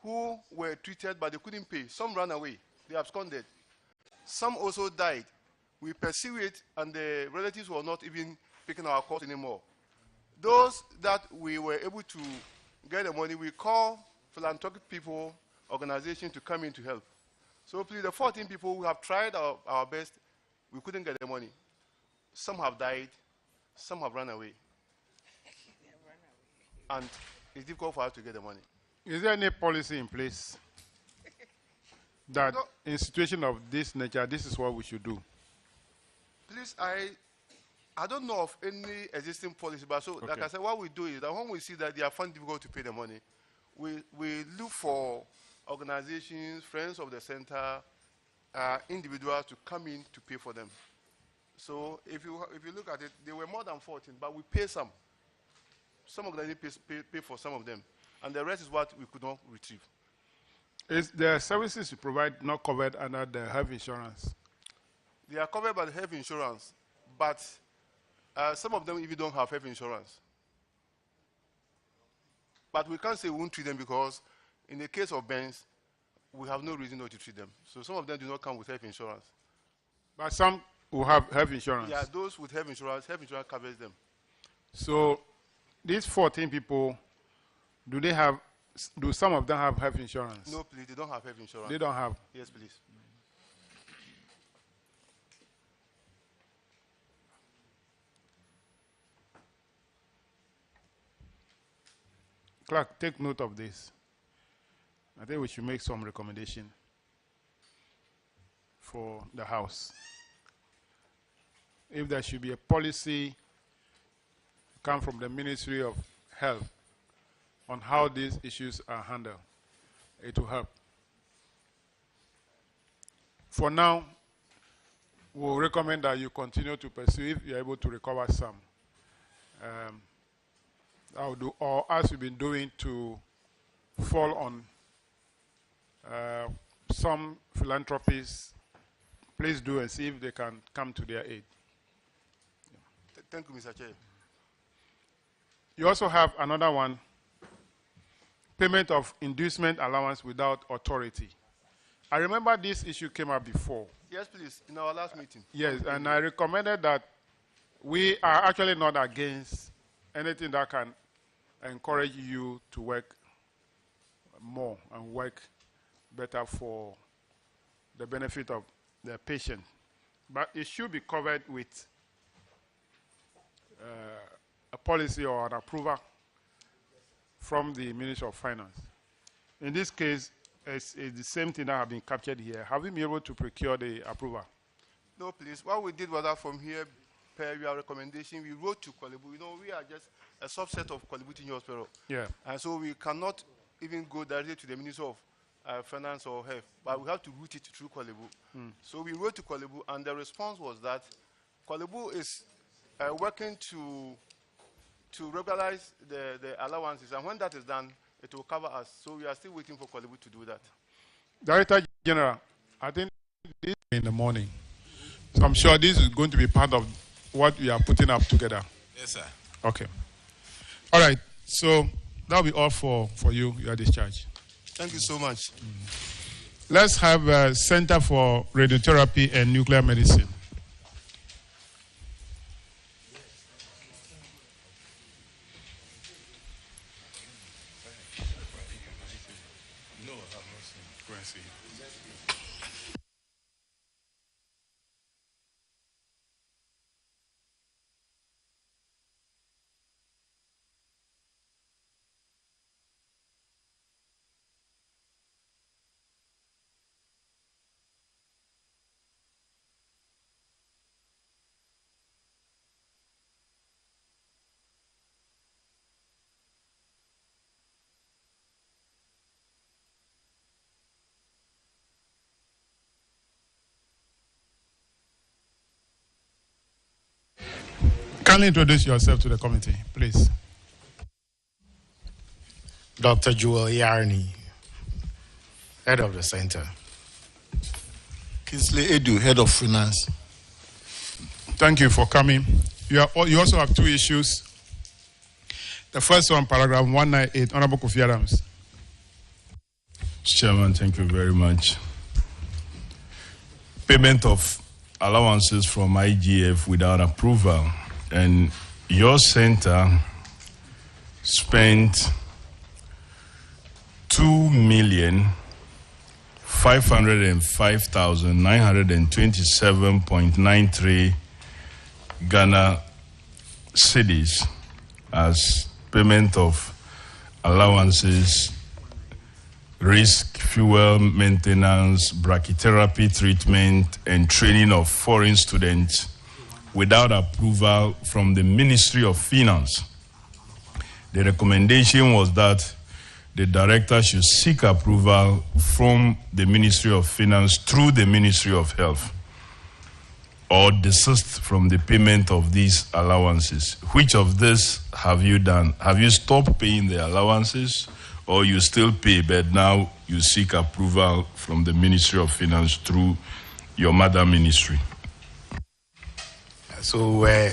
who were treated but they couldn't pay. Some ran away. They absconded. Some also died. We pursued it, and the relatives were not even picking our calls anymore. Those that we were able to get the money, we call philanthropic people, organizations to come in to help. So please, the 14 people who have tried our best, we couldn't get the money. Some have died, some have run away. And it's difficult for us to get the money. Is there any policy in place that in situation of this nature, this is what we should do? Please, I don't know of any existing policy, but so, like I said, what we do is that when we see that they are finding difficult to pay the money, we look for organizations, friends of the center, individuals to come in to pay for them. So if you look at it, there were more than 14, but we pay some. Some organizations pay for some of them, and the rest is what we could not retrieve. Is the services you provide not covered under the health insurance? They are covered by the health insurance, but some of them even don't have health insurance. But we can't say we won't treat them because in the case of burns, we have no reason not to treat them. So some of them do not come with health insurance. But some will have health insurance? Yeah, those with health insurance covers them. So these 14 people, do some of them have health insurance? No, please, they don't have health insurance. They don't have? Yes, please. Clerk, take note of this. I think we should make some recommendation for the House. If there should be a policy come from the Ministry of Health on how these issues are handled, it will help. For now, we'll recommend that you continue to pursue if you're able to recover some. I will do, or as we've been doing, to fall on some philanthropies. Please do and see if they can come to their aid. Thank you, Mr. Chair. You also have another one, payment of inducement allowance without authority. I remember this issue came up before. Yes, please, in our last meeting. Yes, and I recommended that we are actually not against anything that can encourage you to work more and work better for the benefit of the patient. But it should be covered with a policy or an approval from the Ministry of Finance. In this case, it's the same thing that have been captured here. Have you been able to procure the approval? No, please. What we did was that from here, per your recommendation, we wrote to Kwalebu. You know, we are just a subset of Kwalebu Teaching Hospital. Yeah. And so we cannot even go directly to the Ministry of Finance or Health, but we have to route it through Kwalebu. So we wrote to Kwalebu, and the response was that Kwalebu is working to regularize the allowances, and when that is done, it will cover us. So we are still waiting for Kwalebu to do that. Director General, I think this in the morning. So I'm sure this is going to be part of what we are putting up together. Yes, sir. Okay. All right. So that'll be all for you. You are discharged. Thank you so much. Let's have a Center for Radiotherapy and Nuclear Medicine. Kindly introduce yourself to the committee, please. Dr. Joel Yarni, head of the center. Kinsley Edu, head of finance. Thank you for coming. You also have two issues. The first one, paragraph 198, Honorable Kofi Adams. Chairman, thank you very much. Payment of allowances from IGF without approval, and your center spent 2,505,927.93 Ghana cedis as payment of allowances, risk, fuel maintenance, brachytherapy treatment, and training of foreign students without approval from the Ministry of Finance. The recommendation was that the director should seek approval from the Ministry of Finance through the Ministry of Health, or desist from the payment of these allowances. Which of this have you done? Have you stopped paying the allowances, or you still pay, but now you seek approval from the Ministry of Finance through your mother ministry? So we're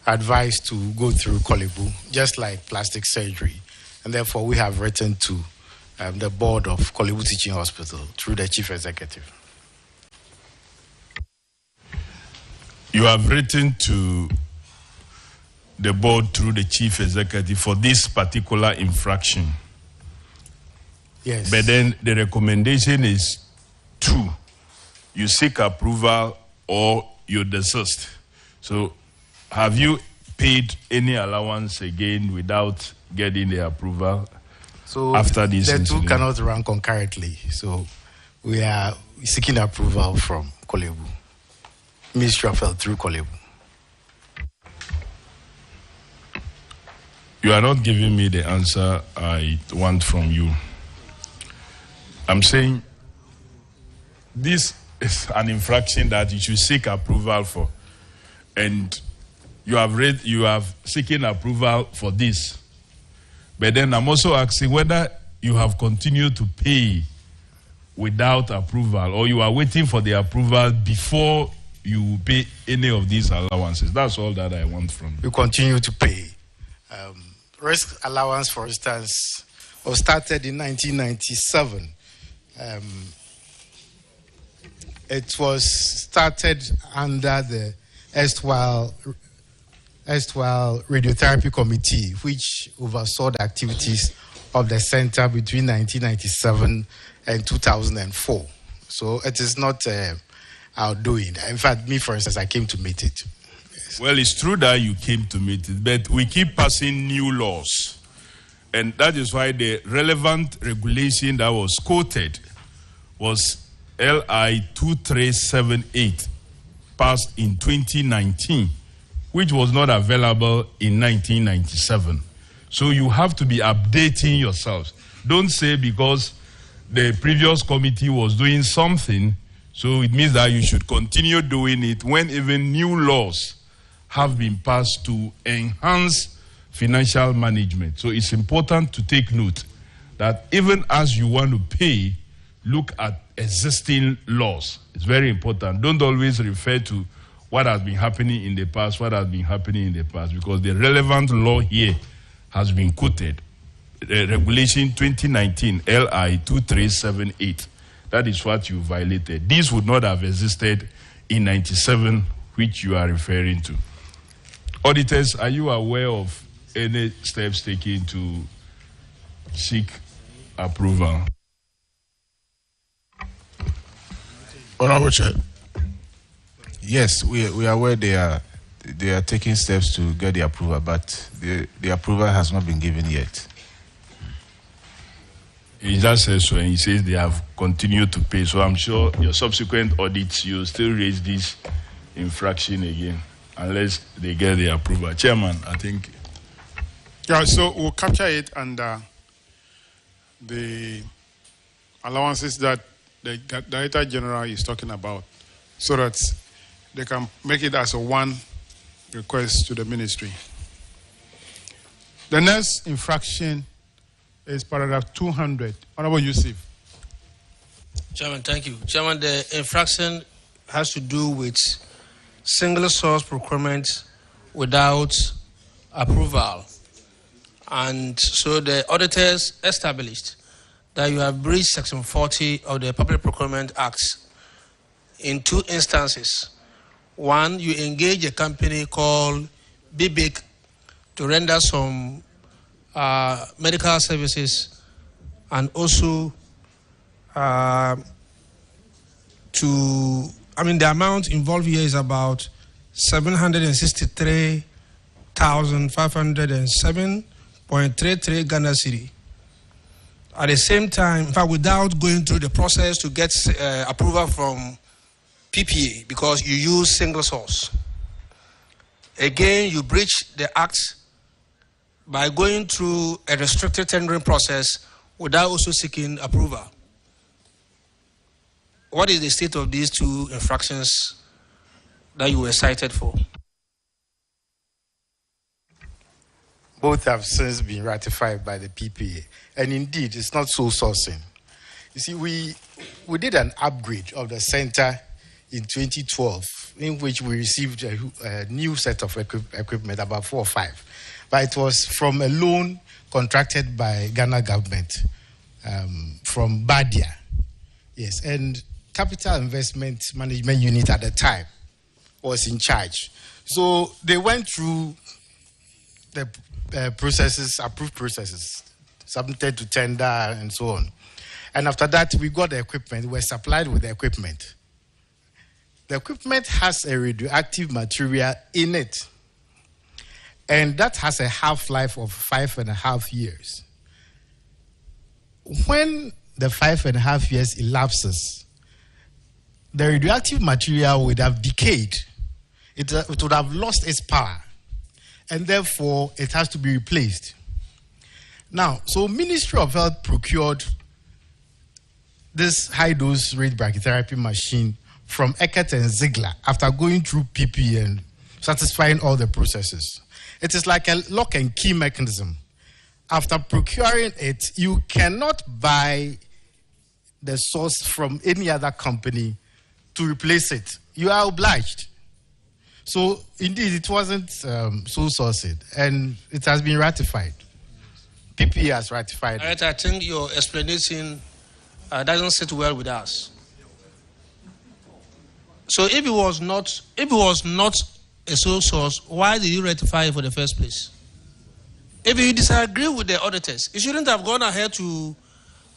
advised to go through Kolebu, just like plastic surgery. And therefore, we have written to the board of Kolebu Teaching Hospital through the chief executive. You have written to the board through the chief executive for this particular infraction. Yes. But then the recommendation is two. You seek approval or you desist. So have you paid any allowance again without getting the approval? So after this the incident? two cannot run concurrently. So we are seeking approval from Kolebu, Ministry of Health through Kolebu. You are not giving me the answer I want from you. I'm saying this is an infraction that you should seek approval for, and you have seeking approval for this. But then I'm also asking whether you have continued to pay without approval, or you are waiting for the approval before you pay any of these allowances. That's all that I want from you. You continue to pay. Risk allowance, for instance, was started in 1997. It was started under the erstwhile Radiotherapy Committee, which oversaw the activities of the center between 1997 and 2004. So it is not our doing. In fact, me, for instance, I came to meet it. Yes. Well, it's true that you came to meet it, but we keep passing new laws. And that is why the relevant regulation that was quoted was LI 2378, passed in 2019, which was not available in 1997. So you have to be updating yourselves. Don't say because the previous committee was doing something, so it means that you should continue doing it when even new laws have been passed to enhance financial management. So it's important to take note that even as you want to pay, look at existing laws. It's very important. Don't always refer to what has been happening in the past, because the relevant law here has been quoted. Regulation 2019 LI 2378. That is what you violated. This would not have existed in 97, which you are referring to. Auditors, are you aware of any steps taken to seek approval? Honorable Chair. Yes, we are aware they are taking steps to get the approval, but the approval has not been given yet. He just says so, and he says they have continued to pay. So I'm sure your subsequent audits, you still raise this infraction again, unless they get the approval. Chairman, I think. Yeah, so we'll capture it under the allowances that the Director General is talking about, so that they can make it as a one request to the ministry. The next infraction is paragraph 200. Honorable Yusuf. Chairman, thank you. Chairman, the infraction has to do with single source procurement without approval. And so the auditors established that you have breached Section 40 of the Public Procurement Act in 2 instances. One, you engage a company called BBIC to render some medical services, and also the amount involved here is about 763,507.33 Ghana cedi. At the same time, in fact, without going through the process to get approval from PPA, because you use single source. Again, you breach the act by going through a restricted tendering process without also seeking approval. What is the state of these 2 infractions that you were cited for? Both have since been ratified by the PPA. And indeed, it's not sole sourcing. You see, we did an upgrade of the center in 2012, in which we received a new set of equipment, about 4 or 5. But it was from a loan contracted by Ghana government from Badia. Yes, and Capital Investment Management Unit at the time was in charge. So they went through the processes, approved processes, submitted to tender and so on. And after that, we got the equipment, we were supplied with the equipment. The equipment has a radioactive material in it, and that has a half-life of 5.5 years. When the 5.5 years elapses, the radioactive material would have decayed. It would have lost its power, and therefore it has to be replaced. Now, so Ministry of Health procured this high-dose rate brachytherapy machine from Eckert and Ziegler after going through PP and satisfying all the processes. It is like a lock and key mechanism. After procuring it, you cannot buy the source from any other company to replace it. You are obliged. So indeed, it wasn't sole sourced, and it has been ratified. PP has ratified. Right, I think your explanation doesn't sit well with us. So if it was not a sole source, why did you ratify it for the first place? If you disagree with the auditors, you shouldn't have gone ahead to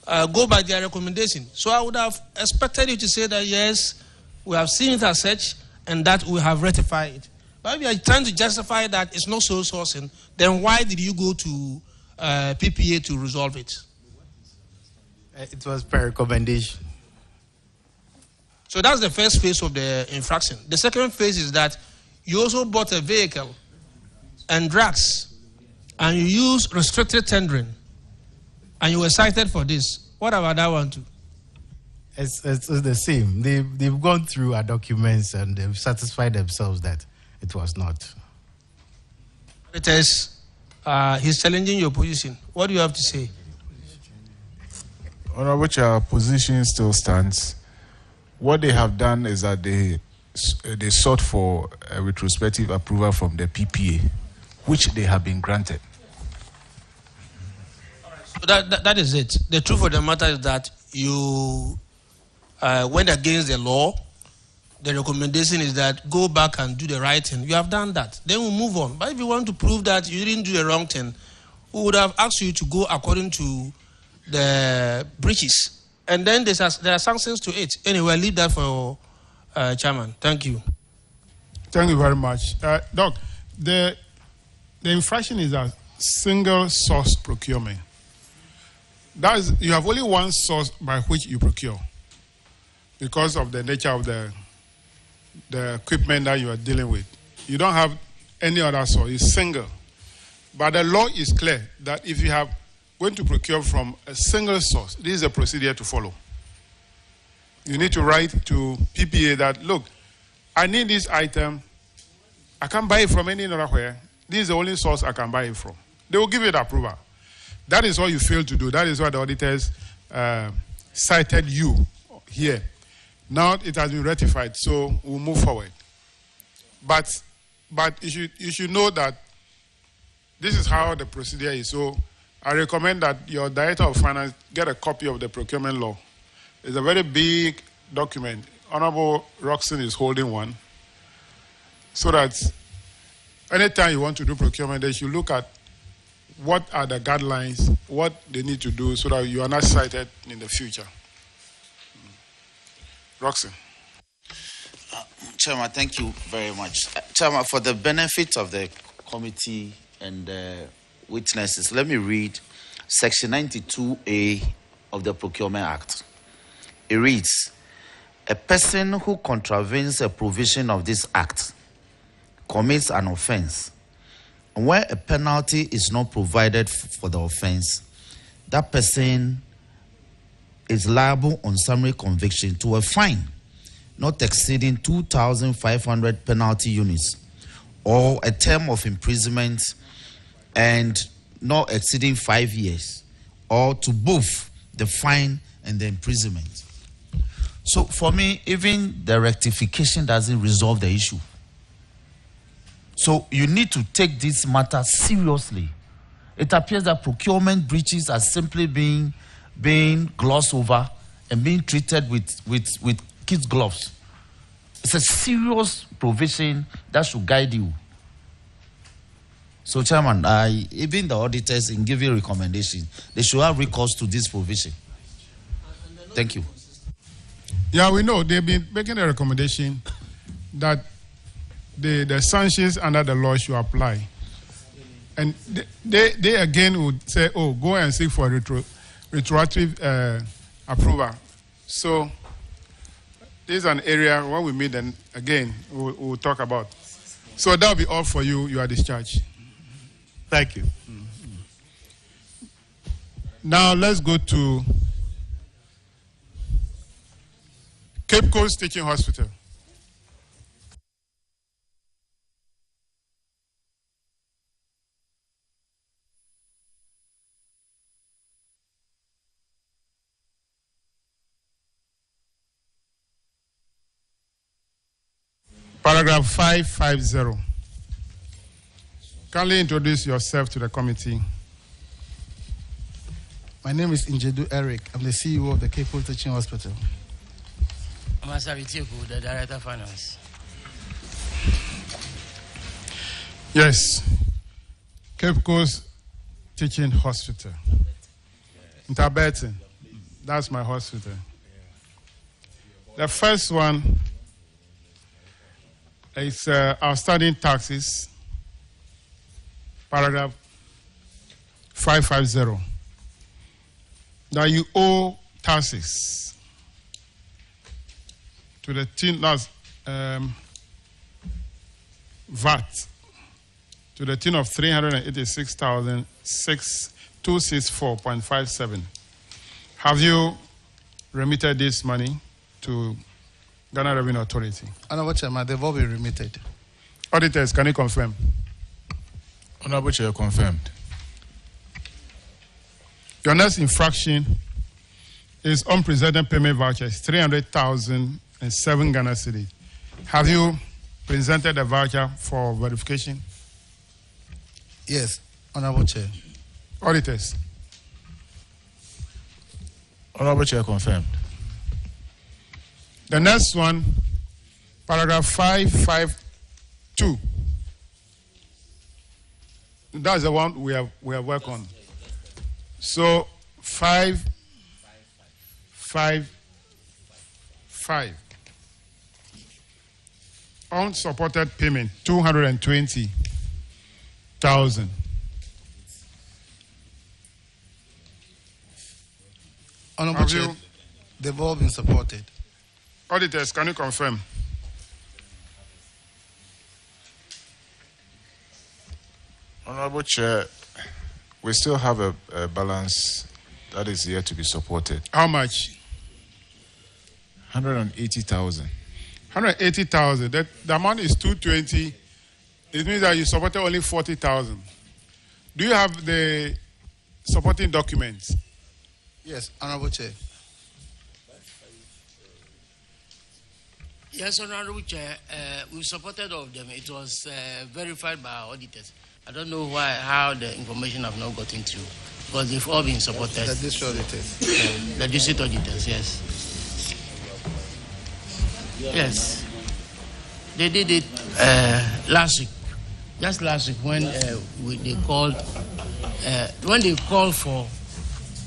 go by their recommendation. So I would have expected you to say that yes, we have seen it as such, and that we have ratified it. But if you are trying to justify that it's not sole sourcing, then why did you go to PPA to resolve it? It was per recommendation. So that's the first phase of the infraction. The second phase is that you also bought a vehicle and drugs, and you used restricted tendering, and you were cited for this. What about that one too? It's the same. They've gone through our documents and they've satisfied themselves that it was not. It is. He's challenging your position. What do you have to say? On which our position still stands. What they have done is that they sought for a retrospective approval from the PPA, which they have been granted. So that is it. The truth of the matter is that you went against the law. The recommendation is that go back and do the right thing. You have done that. Then we'll move on. But if you want to prove that you didn't do the wrong thing, we would have asked you to go according to the breaches. And then there are sanctions to it. Anyway, I'll leave that for Chairman. Thank you. Thank you very much. Doc, the infraction is a single source procurement. That is, you have only one source by which you procure because of the nature of the equipment that you are dealing with. You don't have any other source. It's single. But the law is clear that if you have going to procure from a single source, this is a procedure to follow. You need to write to PPA that, look, I need this item. I can't buy it from any other where. This is the only source I can buy it from. They will give you the approval. That is what you failed to do. That is why the auditors cited you here. Now it has been ratified, so we'll move forward. But you should know that this is how the procedure is. So I recommend that your Director of Finance get a copy of the procurement law. It's a very big document. Honorable Roxon is holding one, so that anytime you want to do procurement, they should look at what are the guidelines, what they need to do, so that you are not cited in the future. Roxon. Chairman, thank you very much. Chairman, for the benefit of the committee and witnesses, let me read Section 92A of the Procurement Act. It reads, a person who contravenes a provision of this act commits an offense, and where a penalty is not provided for the offense, that person is liable on summary conviction to a fine not exceeding 2,500 penalty units, or a term of imprisonment and not exceeding 5 years, or to both the fine and the imprisonment. So for me, even the rectification doesn't resolve the issue. So you need to take this matter seriously. It appears that procurement breaches are simply being glossed over and being treated with kids' gloves. It's a serious provision that should guide you. So, Chairman, even the auditors, in giving recommendations, they should have recourse to this provision. Thank you. Yeah, we know they've been making a recommendation that the sanctions under the law should apply. And they again would say, oh, go and seek for retroactive approval. So this is an area when we meet, then again we'll talk about. So that'll be all for you. You are discharged. Thank you. Now let's go to Cape Coast Teaching Hospital. Paragraph 550. Kindly introduce yourself to the committee. My name is Injedu Eric. I'm the CEO of the Cape Coast Teaching Hospital. I'm Asavitiku, the Director of Finance. Yes. Cape Coast Teaching Hospital. Interbetin. That's my hospital. The first one is outstanding taxes. Paragraph 550. Now you owe taxes to the tune that's VAT to the tune of 386,264.57. Have you remitted this money to Ghana Revenue Authority? Honorable Chairman, they've all been remitted. Auditors, can you confirm? Honorable Chair, confirmed. Your next infraction is unpresented payment vouchers, 300,007 Ghana cedis. Have you presented the voucher for verification? Yes, Honorable Chair. Auditors. Honorable Chair, confirmed. The next one, paragraph 552. That's the one we have worked on. So 555. Unsupported payment 220,000. Honorable Chair, they've all been supported. Auditors, can you confirm? Honorable Chair, we still have a balance that is yet to be supported. How much? 180,000. 180,000. The amount is 220. It means that you supported only 40,000. Do you have the supporting documents? Yes, Honorable Chair. Yes, Honorable Chair, we supported all of them. It was verified by our auditors. I don't know how the information have not gotten to Because they've all been supported. The district auditors. The district auditors, yes. Yes. They did it last week. Just last week when they called for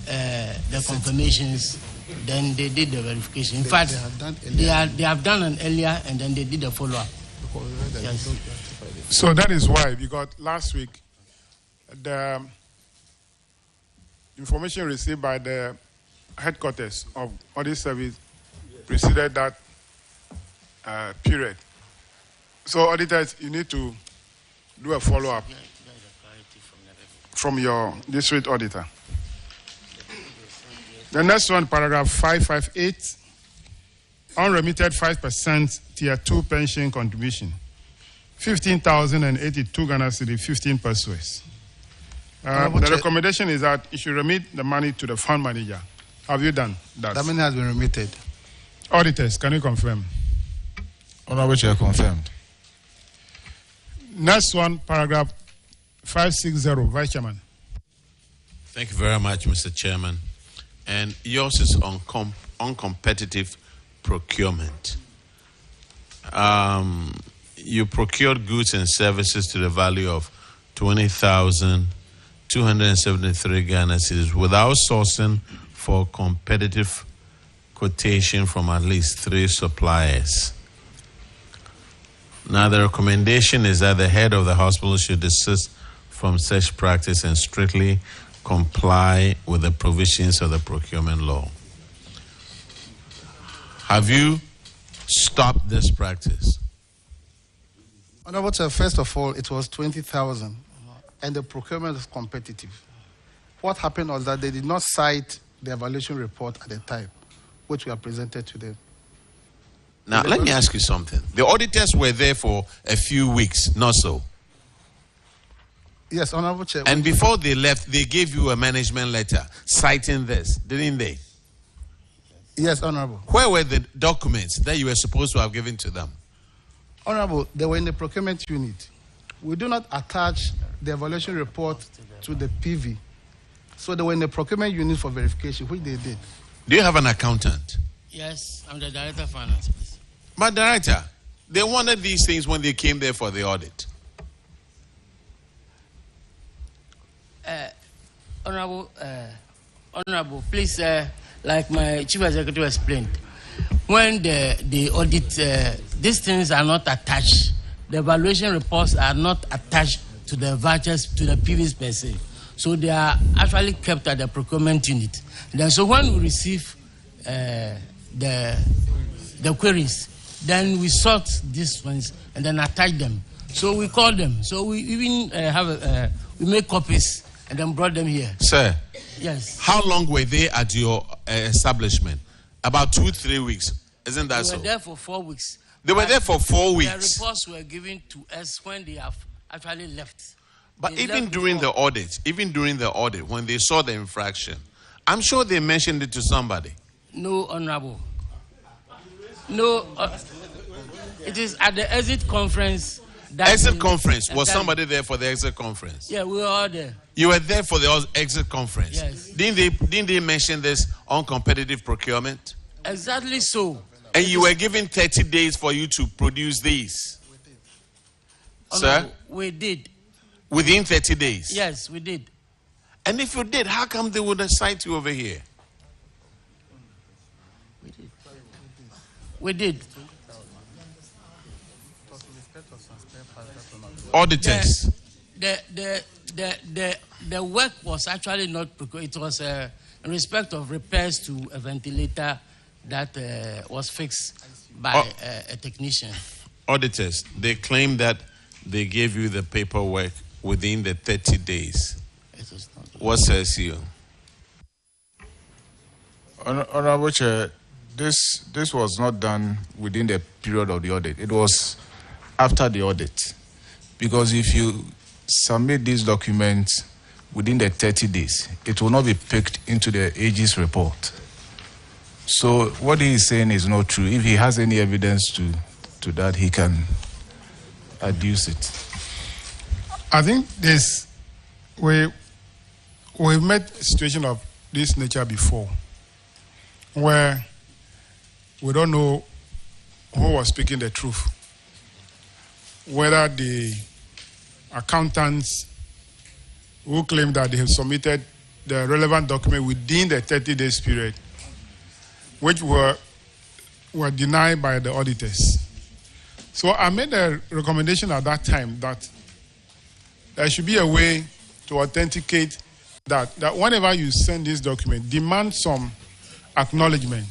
the confirmations, then they did the verification. In fact, they have done an earlier and then they did a follow-up. Yes. So that is why, because last week, the information received by the headquarters of audit service preceded that period. So auditors, you need to do a follow-up from your district auditor. The next one, paragraph 558, unremitted 5% tier 2 pension contribution, 15,082 Ghana cedi, 15 pesos. The recommendation is that you should remit the money to the fund manager. Have you done that? That money has been remitted. Auditors, can you confirm? Honorable Chair, confirmed. Next one, paragraph 560, Vice Chairman. Thank you very much, Mr. Chairman. And yours is on competitive procurement. You procured goods and services to the value of 20,273 Ghana cedis without sourcing for competitive quotation from at least 3 suppliers. Now, the recommendation is that the head of the hospital should desist from such practice and strictly comply with the provisions of the procurement law. Have you stopped this practice? Honorable Chair, first of all, it was 20,000, and the procurement was competitive. What happened was that they did not cite the evaluation report at the time, which we have presented to them. Now, let me ask you something. The auditors were there for a few weeks, not so? Yes, Honorable Chair. And before they left, they gave you a management letter citing this, didn't they? Yes, Honorable. Where were the documents that you were supposed to have given to them? Honorable, they were in the procurement unit. We do not attach the evaluation report to the PV. So they were in the procurement unit for verification, which they did. Do you have an accountant? Yes, I'm the director of finance, please. But director, they wanted these things when they came there for the audit. Honorable, please, like my chief executive explained, when the audit, these things are not attached. The evaluation reports are not attached to the vouchers, to the PVs per se. So they are actually kept at the procurement unit. Then, so when we receive the queries, then we sort these ones and then attach them. So we call them. So we even we make copies and then brought them here. Sir. Yes. How long were they at your establishment? About 2-3 weeks. Isn't that so? They were there for 4 weeks. They were there for 4 weeks. The reports were given to us when they have actually left. But even during the audit, when they saw the infraction, I'm sure they mentioned it to somebody. No, Honorable. No, it is at the exit conference. Exit conference? Was somebody there for the exit conference? Yeah, we were all there. You were there for the exit conference? Yes. Didn't they mention this on competitive procurement? Exactly so. And you were given 30 days for you to produce these? Sir? We did. Within 30 days? Yes, we did. And if you did, how come they would cite you over here? We did. Auditors. The work was actually not because it was in respect of repairs to a ventilator that was fixed by a technician. Auditors, they claim that they gave you the paperwork within the 30 days. What says you? Honorable Chair, this was not done within the period of the audit. It was after the audit. Because if you submit these documents within the 30 days, it will not be picked into the AG's report. So what he is saying is not true. If he has any evidence to that, he can adduce it. I think this, we we've met a situation of this nature before, where we don't know who was speaking the truth, whether the accountants who claim that they have submitted the relevant document within the 30 days period, which were denied by the auditors. So I made a recommendation at that time that there should be a way to authenticate that whenever you send this document, demand some acknowledgement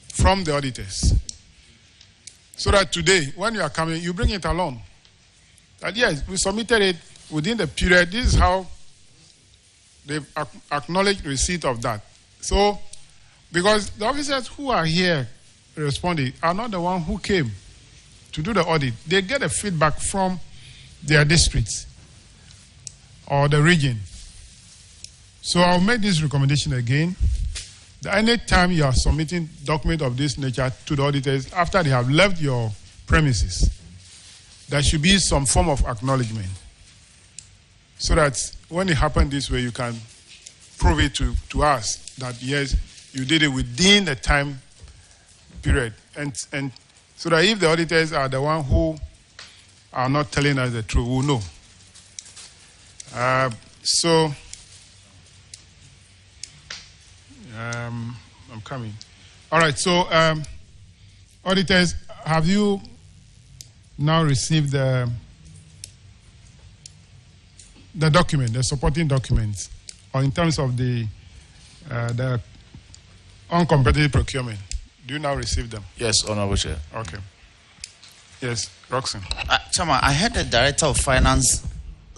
from the auditors. So that today, when you are coming, you bring it along. That yes, we submitted it within the period. This is how they've acknowledged receipt of that. So, because the officers who are here responding are not the one who came to do the audit. They get a feedback from their districts or the region. So I'll make this recommendation again. That any time you are submitting document of this nature to the auditors after they have left your premises, there should be some form of acknowledgement, so that when it happened this way, you can prove it to us that yes, you did it within the time period, and so that if the auditors are the one who are not telling us the truth, we'll know. I'm coming. All right, so auditors, have you now received the document, the supporting documents, or in terms of the uncompetitive procurement? Do you now receive them? Yes, Honorable Chair. Okay. Yes, Roxanne. Chairman, I heard the Director of Finance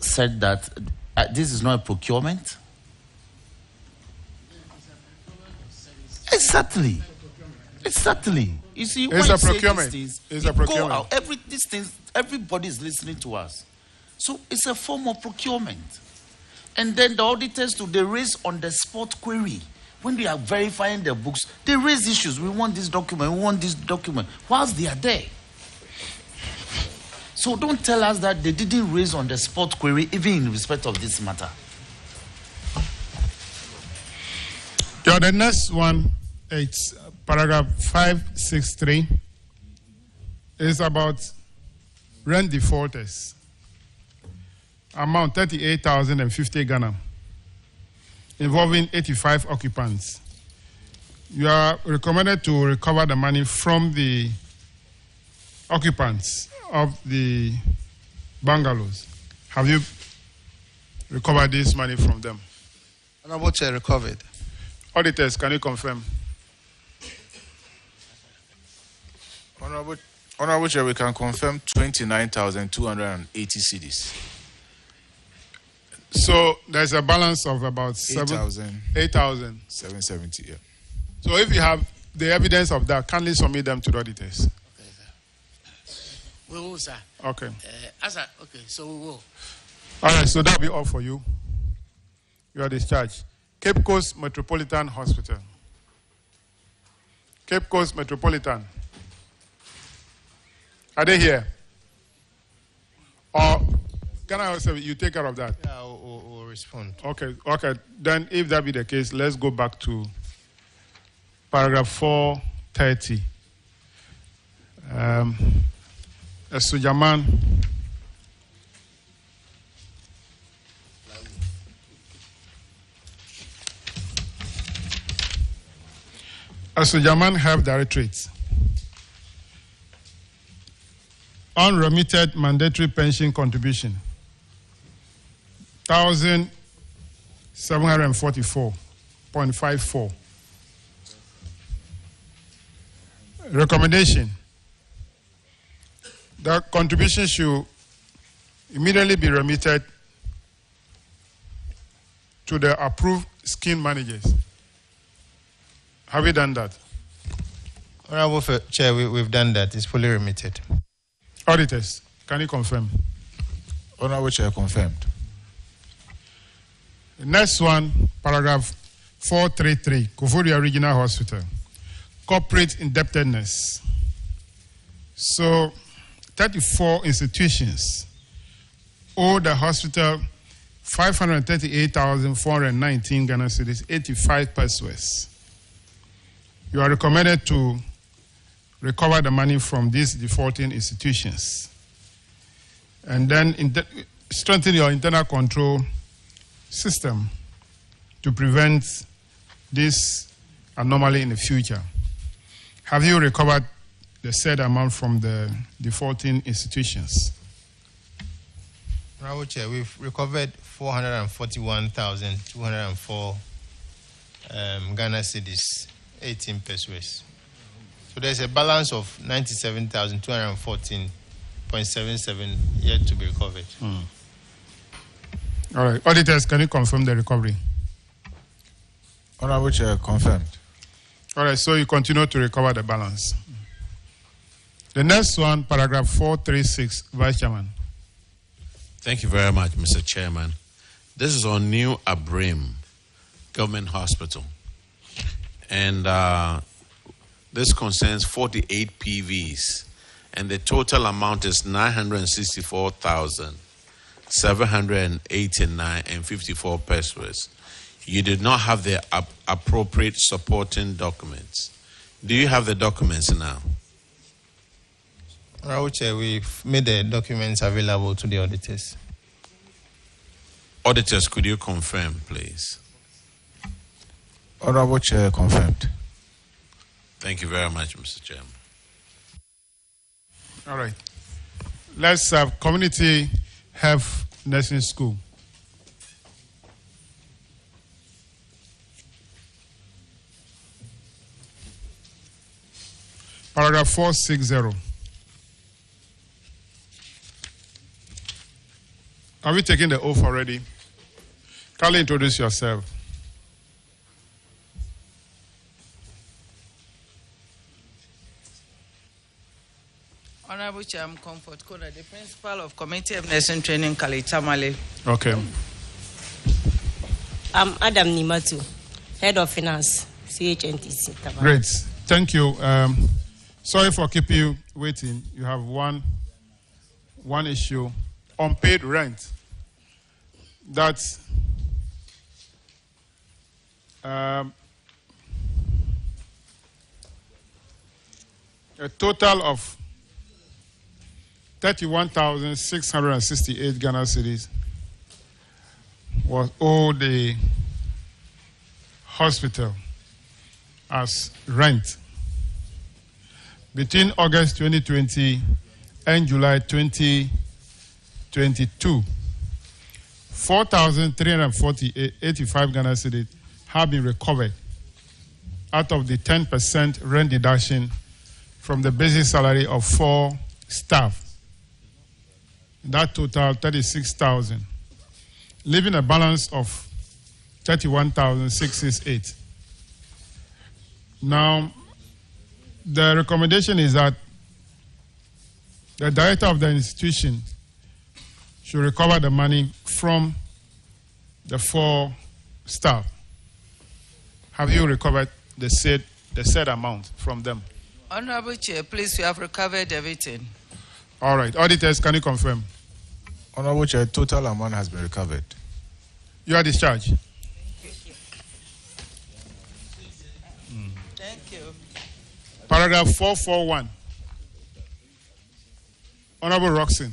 said that this is not a procurement. Exactly. You see, it's a procurement. It's a procurement. These things, everybody is listening to us. So it's a form of procurement. And then the auditors they raise on the spot query. When they are verifying their books, they raise issues. We want this document, whilst they are there. So don't tell us that they didn't raise on the spot query, even in respect of this matter. Yeah, the next one, it's paragraph 563. It's about rent defaulters. Amount 38,050 Ghana, involving 85 occupants. You are recommended to recover the money from the occupants of the bungalows. Have you recovered this money from them? Honorable Chair, recovered. Auditors, can you confirm? Honorable Chair, we can confirm 29,280 cedis. So there's a balance of about 8,000. 770, yeah. So if you have the evidence of that, kindly submit them to the auditors. We will, sir. Okay. Okay, so we will. All right, so that'll be all for you. You are discharged. Cape Coast Metropolitan Hospital. Cape Coast Metropolitan. Are they here? Or can I also, you take care of that? Yeah, we'll respond. Okay. Then if that be the case, let's go back to paragraph 430. Sujaman. Sujaman Health Directorate. Unremitted mandatory pension contribution, 1,744.54. Recommendation: the contribution should immediately be remitted to the approved scheme managers. Have you done that? Honorable Chair, we've done that. It's fully remitted. Auditors, can you confirm? Honorable Chair, confirmed. The next one, paragraph 433, Koforia Regional Hospital. Corporate indebtedness. So, 34 institutions owe the hospital 538,419 Ghana cedis, 85 pesos. You are recommended to recover the money from these defaulting institutions. And then strengthen your internal control system to prevent this anomaly in the future. Have you recovered the said amount from the defaulting institutions? Honorable Chair, we've recovered 441,204 Ghana cedis, 18 pesos. So there's a balance of 97,214.77 yet to be recovered. All right. Auditors, can you confirm the recovery? Honorable Chair, confirmed. All right. So you continue to recover the balance. The next one, paragraph 436, Vice Chairman. Thank you very much, Mr. Chairman. This is on New Abrim Government Hospital. And this concerns 48 PVs. And the total amount is 964,789.54 pesos. You did not have the appropriate supporting documents. Do you have the documents now? Honorable Chair, we've made the documents available to the auditors. Auditors, could you confirm, please? Honorable Chair, confirmed. Thank you very much, Mr. Chairman. All right. Let's have Community Health Nursing School. Paragraph 460. Have you taken the oath already? Kindly introduce yourself. Honorable Chair, I'm Comfort Koda, the principal of Community of Nursing Training, Kali Tamale. Okay. I'm Adam Nimatu, Head of Finance, CHNTC. Tabara. Great. Thank you. Sorry for keeping you waiting. You have one issue. Unpaid rent. That's a total of 31,668 Ghana cedis was owed the hospital as rent between August 2020 and July 2022. 4,385 Ghana cedis have been recovered out of the 10% rent deduction from the basic salary of 4 staff. That total 36,000, leaving a balance of 31,668. Now, the recommendation is that the director of the institution should recover the money from the 4 staff. Have you recovered the said amount from them? Honorable Chair, please, we have recovered everything. All right. Auditors, can you confirm? Honorable Chair, total amount has been recovered. You are discharged. Thank you. Paragraph 441. Honorable Roxon.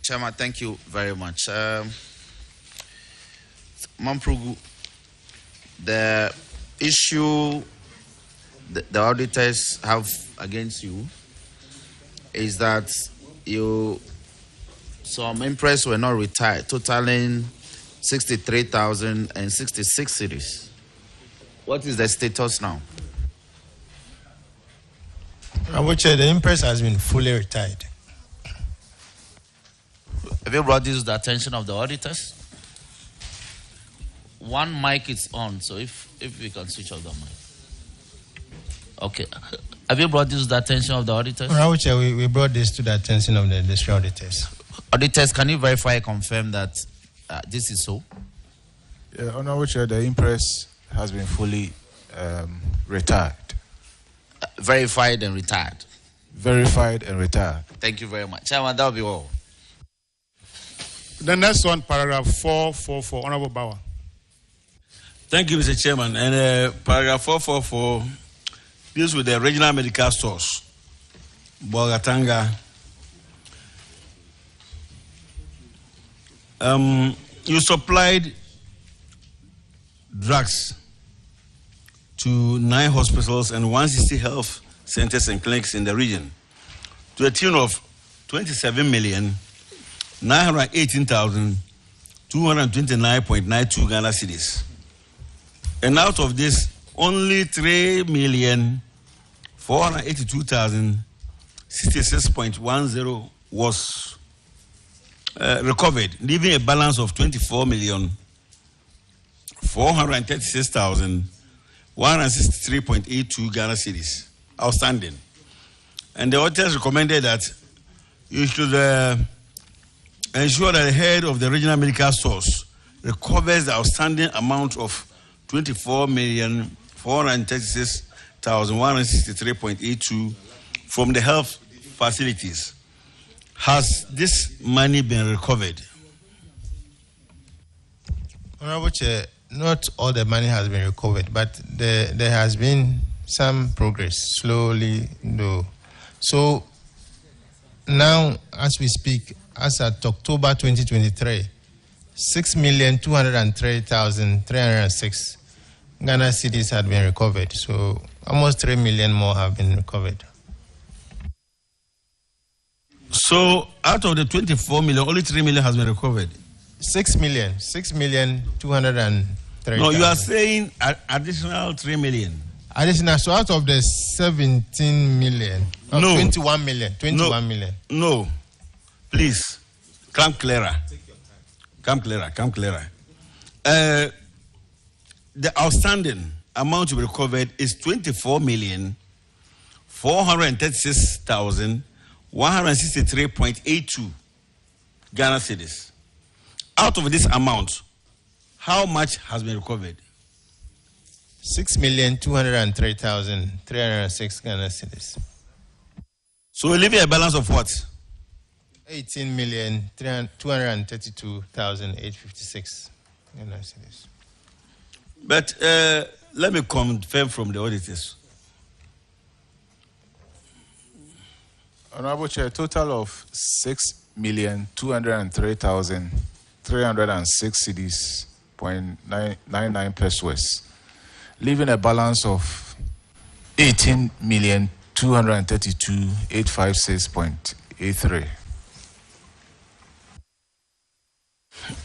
Chairman, thank you very much. Mamprugu, the issue the auditors have against you is that some impress were not retired, totaling 63,066 cedis. What is the status now? Honorable Chair, the impress has been fully retired. Have you brought this to the attention of the auditors? One mic is on, so if we can switch off the mic. Okay. Have you brought this to the attention of the auditors? Honorable Chair, we brought this to the attention of the district auditors. Auditors, can you verify and confirm that this is so? Yeah, Honorable Chair, the impress has been fully retired. verified and retired. Verified and retired. Thank you very much. Chairman, that will be all. The next one, paragraph 444, Honorable Bauer. Thank you, Mr. Chairman. And paragraph 444 deals with the regional medical stores, Bogatanga. You supplied drugs to 9 hospitals and 160 health centers and clinics in the region to a tune of 27,918,229.92 Ghana cedis. And out of this, only 3,482,066.10 was recovered, leaving a balance of 24,436,163.82 Ghana cedis outstanding. And the auditors recommended that you should ensure that the head of the regional medical stores recovers the outstanding amount of 24,436,163.82 from the health facilities. Has this money been recovered? Honorable Chair, not all the money has been recovered, but there has been some progress, slowly though. So now, as we speak, as at October 2023, 6,203,306 Ghana cedis had been recovered. So almost 3 million more have been recovered. So out of the 24 million, only 3 million has been recovered. 6,203,000. No, you are saying additional 3 million. Additional, so out of the 17 million, no. 21 million, 21 million. No, please, come clearer. Come clearer. The outstanding amount to be recovered is 24,436,163.82 Ghana cedis. Out of this amount, how much has been recovered? 6,203,306 Ghana cedis. So we're leaving a balance of what? 18,232,856 Ghana cedis. But let me confirm from the auditors. Honorable Chair, total of 6,203,306 cedis, 0.99 pesos, leaving a balance of 18,232,856.83.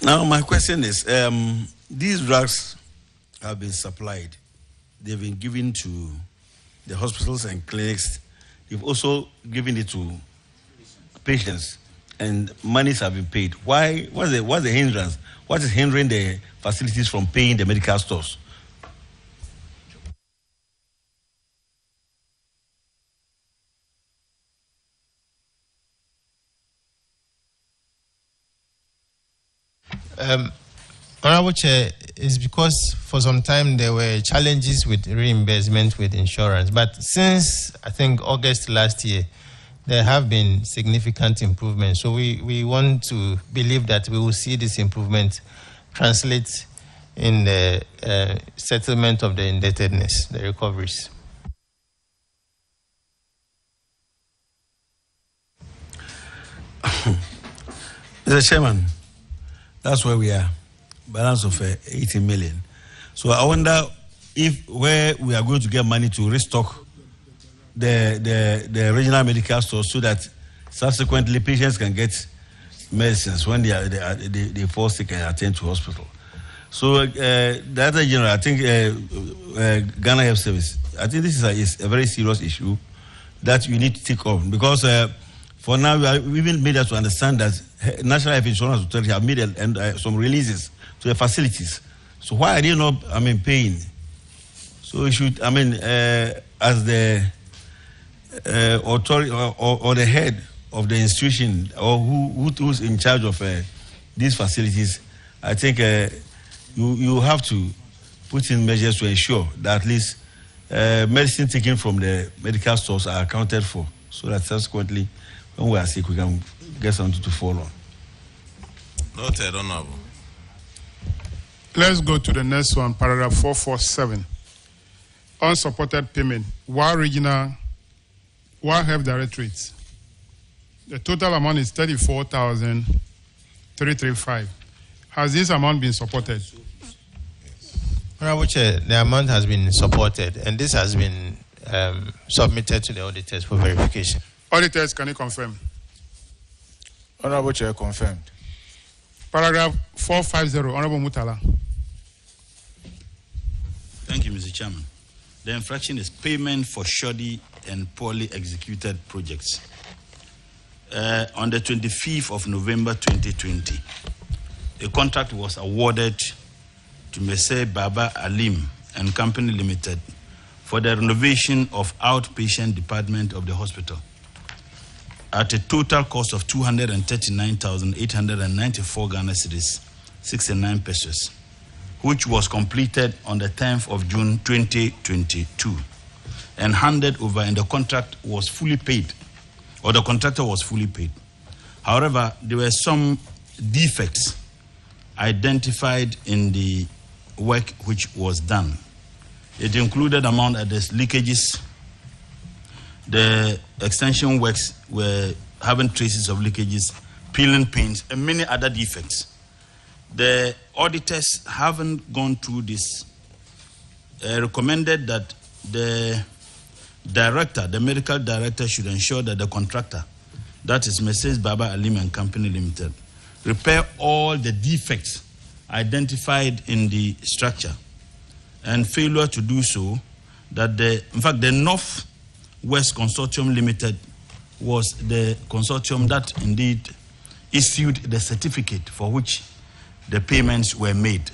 Now, my question is, these drugs have been supplied. They've been given to the hospitals and clinics. They've also given it to patients, and monies have been paid. Why? What's the hindrance? What is hindering the facilities from paying the medical stores? Honorable Chair, it's because for some time there were challenges with reimbursement with insurance. But since, I think, August last year, there have been significant improvements. So we want to believe that we will see this improvement translate in the settlement of the indebtedness, the recoveries. Mr. Chairman, that's where we are. Balance of 80 million. So I wonder if where we are going to get money to restock the regional medical stores so that subsequently patients can get medicines when they fall sick and attend to hospital. So Director General, I think Ghana Health Service, I think this is a very serious issue that you need to take on, because for now we even made us to understand that National Health Insurance Authority have made some releases to the facilities. So why are they not, paying? So we should, as the authority or the head of the institution, or who's in charge of these facilities, I think you have to put in measures to ensure that at least medicine taken from the medical stores are accounted for, so that subsequently, when we are sick, we can get something to fall on. Noted, Honorable. Let's go to the next one, paragraph 447. Unsupported payment. War Health Directorates. The total amount is 34,335. Has this amount been supported? Honorable Chair, the amount has been supported, and this has been submitted to the auditors for verification. Auditors, can you confirm? Honorable Chair, confirmed. Paragraph 450, Honorable Mutala. Thank you, Mr. Chairman. The infraction is payment for shoddy and poorly executed projects. On the 25th of November 2020, a contract was awarded to Mr. Baba Alim and Company Limited for the renovation of outpatient department of the hospital at a total cost of 239,894 Ghana cedis, 69 pesos, which was completed on the 10th of June 2022 and handed over, and the contract was fully paid, or the contractor was fully paid. However, there were some defects identified in the work which was done. It included, among others, leakages. The extension works were having traces of leakages, peeling paints, and many other defects. The auditors haven't gone through this, recommended that the director, the medical director, should ensure that the contractor, that is Mrs. Baba Alim and Company Limited, repair all the defects identified in the structure, and failure to do so, that the North West Consortium Limited was the consortium that indeed issued the certificate for which the payments were made.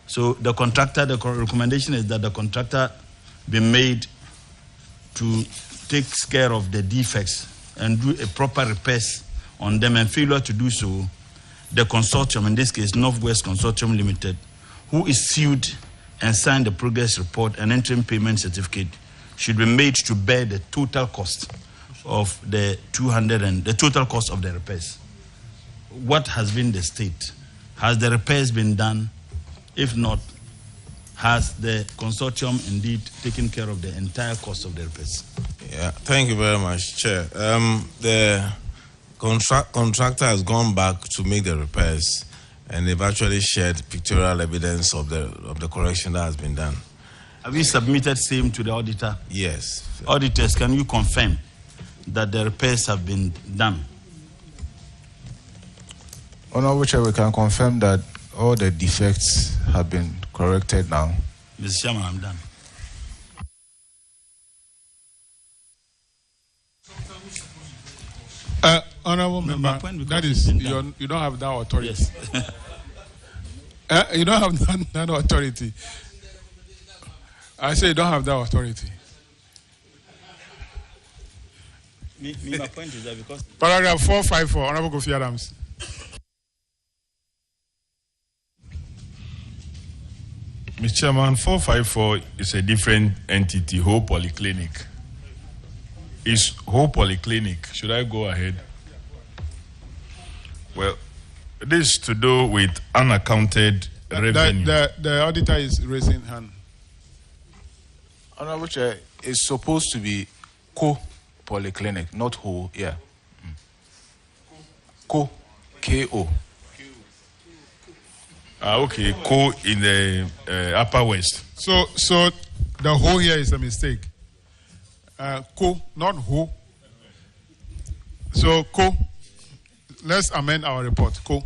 So the contractor, the recommendation is that the contractor be made to take care of the defects and do a proper repairs on them, and failure to do so, the consortium, in this case Northwest Consortium Limited, who issued and signed the progress report and interim payment certificate, should be made to bear the total cost of the total cost of the repairs. What has been the state? Has the repairs been done? If not, has the consortium indeed taken care of the entire cost of the repairs? Yeah, thank you very much, Chair. The contractor has gone back to make the repairs, and they've actually shared pictorial evidence of the correction that has been done. Have you submitted same to the auditor? Yes. Auditors, can you confirm that the repairs have been done? Honorable Chair, we can confirm that all the defects have been corrected now. Mr. Chairman, I'm done. Honorable member, that is, you don't have that authority. Yes. You don't have that authority. I say you don't have that authority. My point is that because... Paragraph 454, Honorable Kofi Adams. Mr. Chairman, 454 is a different entity, whole polyclinic. Is whole polyclinic. Should I go ahead? Well, this is to do with unaccounted revenue. The auditor is raising hand. Honorable Chair, it's supposed to be co-polyclinic, not whole, yeah. K-O. Okay, co in the Upper West. So the whole here is a mistake. Co, not who. So co, let's amend our report. Co.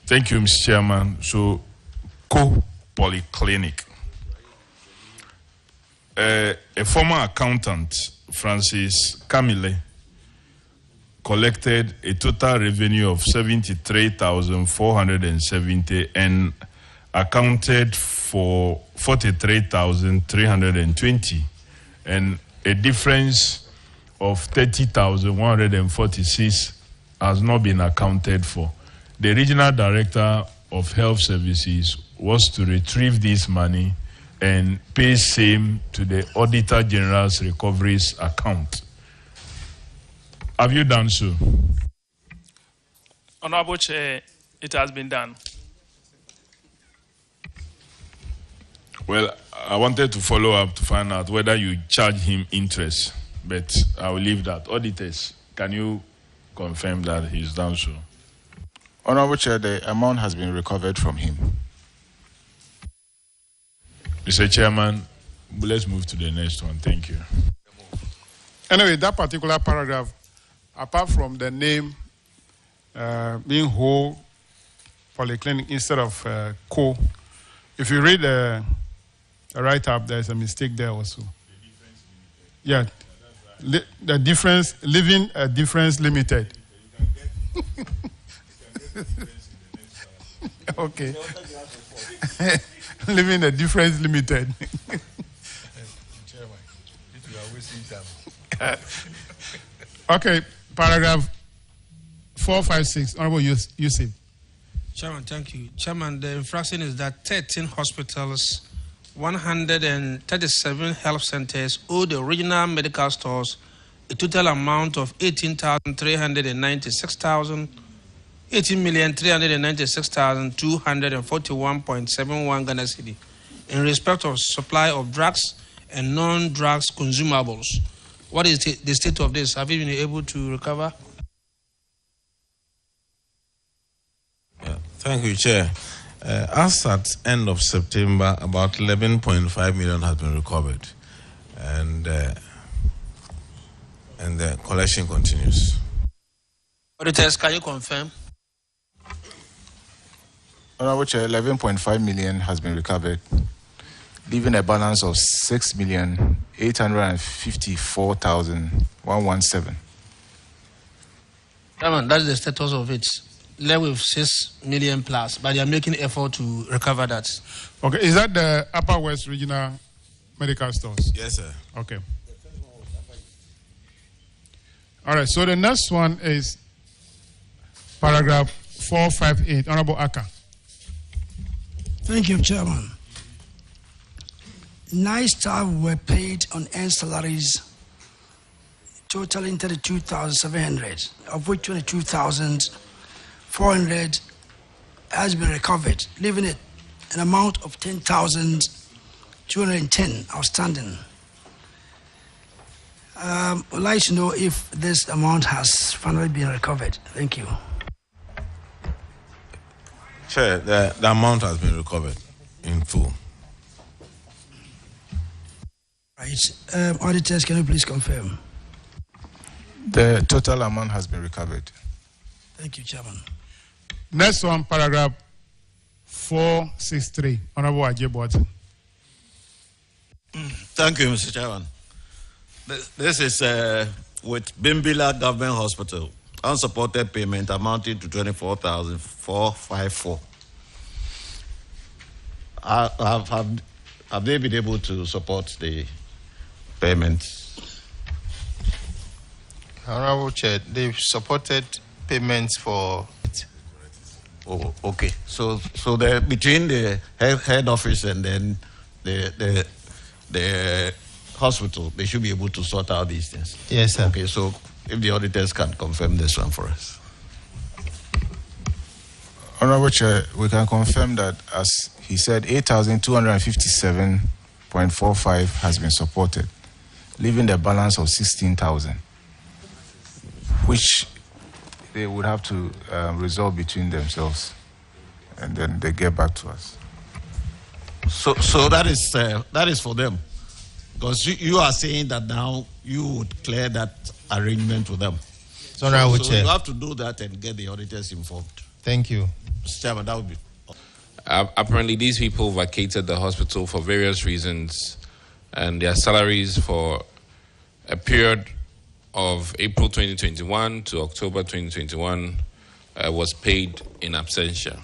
Thank you, Mr. Chairman. So, co-polyclinic. A former accountant, Francis Camille, collected a total revenue of 73,470 and accounted for 43,320. And a difference of 30,146 has not been accounted for. The regional director of health services was to retrieve this money and pay same to the Auditor General's recoveries account. Have you done so? Honorable Chair, it has been done. Well, I wanted to follow up to find out whether you charge him interest, but I will leave that. Auditors, can you confirm that he's done so? Honorable Chair, the amount has been recovered from him. Mr. Chairman, let's move to the next one. Thank you. Anyway, that particular paragraph, apart from the name being whole polyclinic instead of co, if you read the write-up, there's a mistake there also. Yeah, the difference, living a difference limited. Okay. Living a difference limited. Okay, paragraph 456. Honorable Yusuf. Chairman, thank you. Chairman, the infraction is that 13 hospitals, 137 health centers owe the regional medical stores a total amount of 18,396,241.71 Ghana cedi in respect of supply of drugs and non-drugs consumables. What is the state of this? Have you been able to recover? Thank you, Chair. As at end of September, about 11.5 million has been recovered, and the collection continues. Auditors, can you confirm? Honorable Chair, 11.5 million has been recovered, leaving a balance of 6,854,117. Chairman, that's the status of it. Left with 6 million plus, but they are making effort to recover that. Okay, is that the Upper West Regional Medical Stores? Yes, sir. Okay. All right, so the next one is paragraph 458. Honorable Aka. Thank you, Chairman. 9 staff were paid on earned salaries totaling 32,700, of which 22,400 has been recovered, leaving it an amount of 10,210 outstanding. I'd like to know if this amount has finally been recovered. Thank you. Chair, the amount has been recovered in full. Right. Auditors, can you please confirm? The total amount has been recovered. Thank you, Chairman. Next one, paragraph 463. Honorable Ajibwat. Thank you, Mr. Chairman. This is with Bimbila Government Hospital. Unsupported payment amounting to 24,454. Have they been able to support the payment? Honorable Chair, they've supported payments for. Oh, okay. So the between the head office and then the hospital, they should be able to sort out these things. Yes, sir. Okay, so if the auditors can confirm this one for us. Honorable Chair, we can confirm that, as he said, 8,257.45 has been supported, leaving the balance of 16,000, which they would have to resolve between themselves, and then they get back to us. So that is for them, because you are saying that now you would clear that arrangement with them. So you have to do that and get the auditors informed. Thank you, Mr. Chairman. That would be. Apparently, these people vacated the hospital for various reasons, and their salaries for a period of April 2021 to October 2021 was paid in absentia.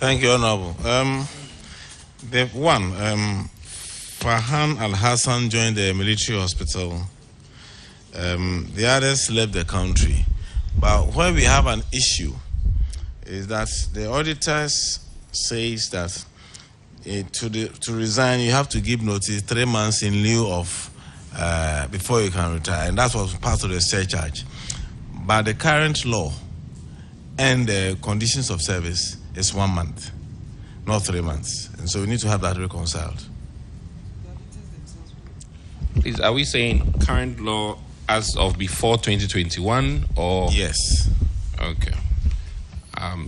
Thank you, Honorable. Farhan Al Hassan joined the military hospital. The others left the country. But where we have an issue is that the auditors says that to resign, you have to give notice 3 months in lieu of before you can retire, and that was part of the surcharge. But the current law and the conditions of service is 1 month, not 3 months, and so we need to have that reconciled. Please, are we saying current law as of before 2021 or? Yes. Okay.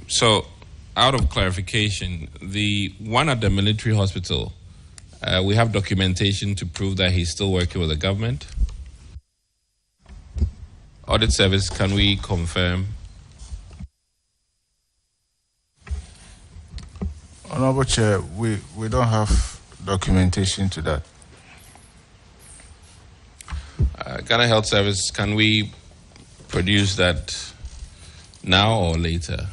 So, out of clarification, the one at the military hospital, we have documentation to prove that he's still working with the government. Audit service, can we confirm? Honorable Chair, we don't have documentation to that. Ghana Health Service, can we produce that now or later?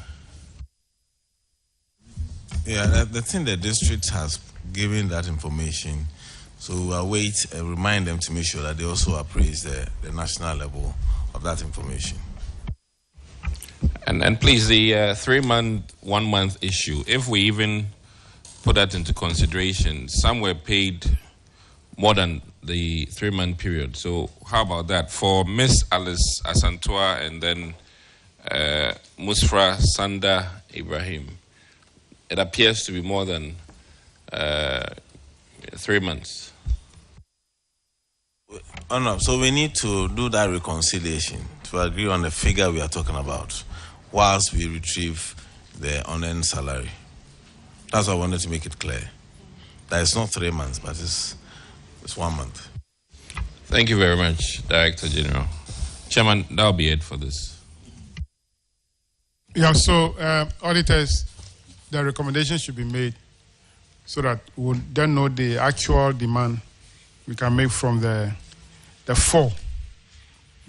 Yeah, the thing the district has given that information, so we'll await and remind them to make sure that they also appraise the national level of that information. And please, the 3 month, 1 month issue, if we even put that into consideration, some were paid more than the 3 month period. So how about that? For Miss Alice Asantua and then Musfra Sanda Ibrahim, it appears to be more than 3 months. Oh no, so we need to do that reconciliation to agree on the figure we are talking about whilst we retrieve the unearned salary. That's why I wanted to make it clear. That it's not 3 months, but it's 1 month. Thank you very much, Director General. Chairman, that'll be it for this. Yeah, so auditors, the recommendation should be made so that we'll then know the actual demand we can make from the four,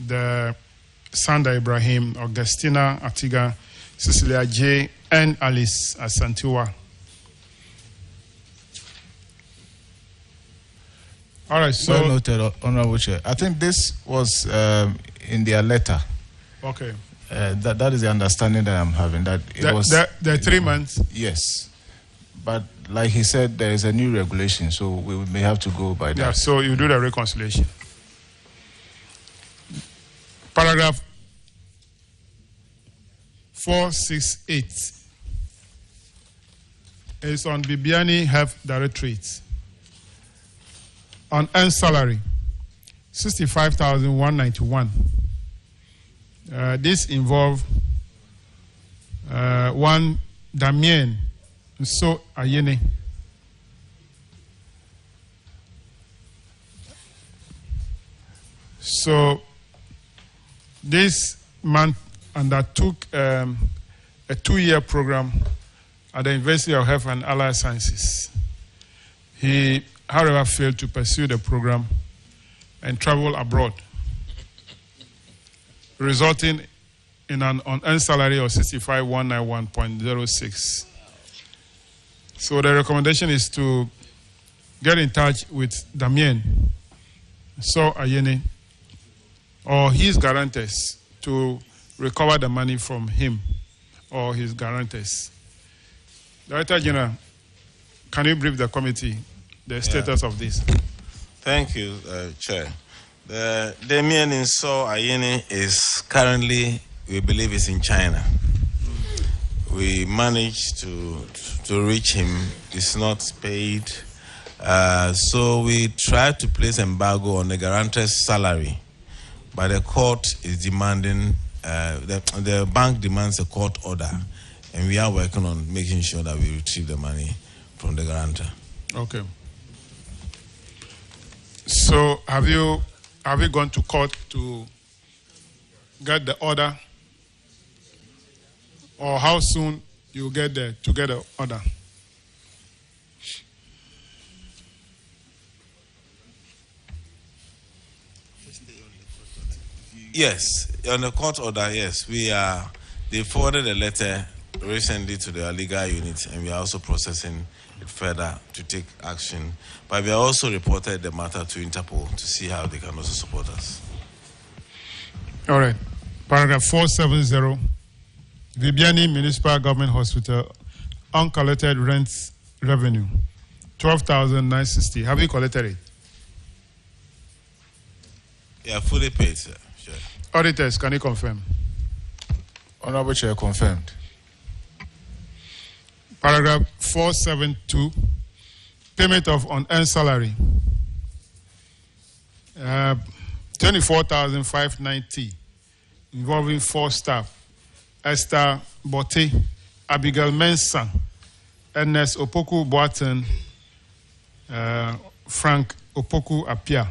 the Sanda Ibrahim, Augustina Atiga, Cecilia J, and Alice Asantiwa. All right, so... Well noted, Honorable Chair. I think this was in their letter. Okay. That is the understanding that I'm having. That it was the 3 months. Yes, but like he said, there is a new regulation, so we may have to go by that. Yeah. So you do the reconciliation. Paragraph 468 is on Bibiani Health Directorate. On earned salary, 65,191. This involved one Damien Nso Ayene. So this man undertook a 2-year program at the University of Health and Allied Sciences. He, however, failed to pursue the program and travel abroad, resulting in an unearned salary of 65,191.06. So the recommendation is to get in touch with Damien So Ayene or his guarantors to recover the money from him or his guarantors. Director General, can you brief the committee the status of this? Thank you, Chair. The Damien Nso Ayene is currently, we believe, is in China. We managed to reach him. It's not paid. So we tried to place embargo on the guarantor's salary, but the court is demanding, the bank demands a court order, and we are working on making sure that we retrieve the money from the guarantor. Okay. So have you gone to court to get the order, or how soon you get there to get the order? Yes, on the court order, yes. They forwarded a letter recently to the legal unit, and we are also processing it further to take action. But we have also reported the matter to Interpol to see how they can also support us. All right. Paragraph 470, Vibiani Municipal Government Hospital, uncollected rent revenue, 12,960. Have you collected it? Yeah, fully paid, sir. Sure. Auditors, can you confirm? Honorable Chair, confirmed. Paragraph 472, payment of unearned salary, 24,590, involving 4 staff: Esther Bote, Abigail Mensah, Ernest Opoku Boaten, Frank Opoku Apia.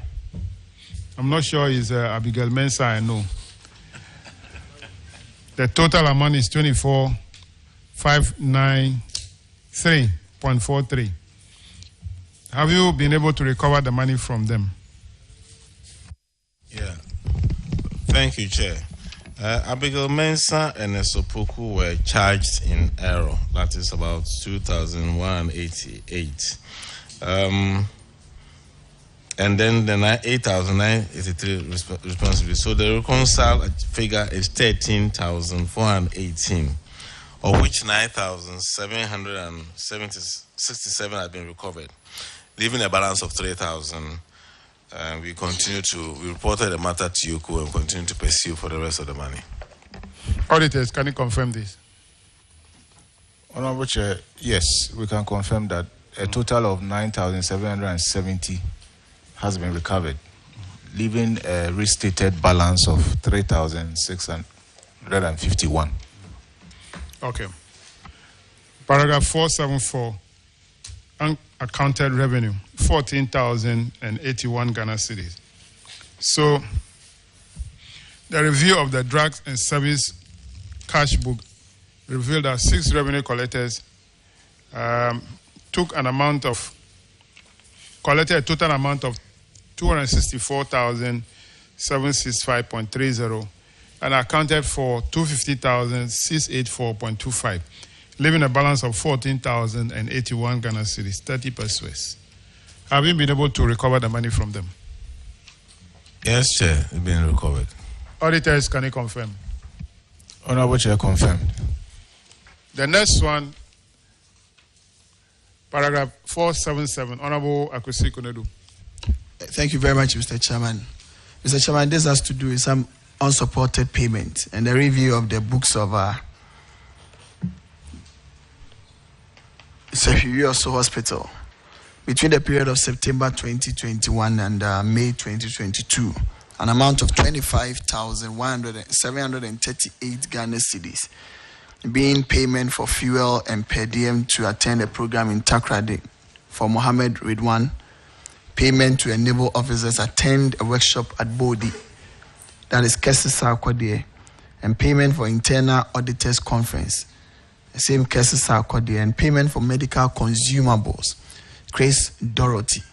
I'm not sure it's Abigail Mensah, I know. The total amount is 24,593.43. Have you been able to recover the money from them? Yeah. Thank you, Chair. Abigail Mensah and Sopoku were charged in error. That is about 2,188. And then the 8,983 responsibility. So the reconciled figure is 13,418, of which 9,767 have been recovered, leaving a balance of 3,000. We reported the matter to Yoko and continue to pursue for the rest of the money. Auditors, can you confirm this? Honorable Chair, yes, we can confirm that a total of 9,770 has been recovered, leaving a restated balance of 3,651. Okay. Paragraph 474, unaccounted revenue, 14,081 Ghana cedis. So, the review of the drugs and service cash book revealed that 6 revenue collectors collected a total amount of 264,765.30 and accounted for 250,684.25, leaving a balance of 14,081 Ghana cedis, 30 pesos. Have you been able to recover the money from them? Yes, Chair, it's been recovered. Auditors, can you confirm? Honorable Chair, confirmed. The next one, paragraph 477, Honorable Akwesi Konedu. Thank you very much, Mr. Chairman. Mr. Chairman, this has to do with some unsupported payment and the review of the books of Sefirioso Hospital between the period of September 2021 and May 2022, an amount of 25,738 Ghana cedis, being payment for fuel and per diem to attend a program in Takrady for Mohammed Ridwan, payment to enable officers attend a workshop at Bodi, that is Kesisa Akwadie, and payment for internal auditors conference, the same Kesisa Akwadie, and payment for medical consumables, Grace Dorothy.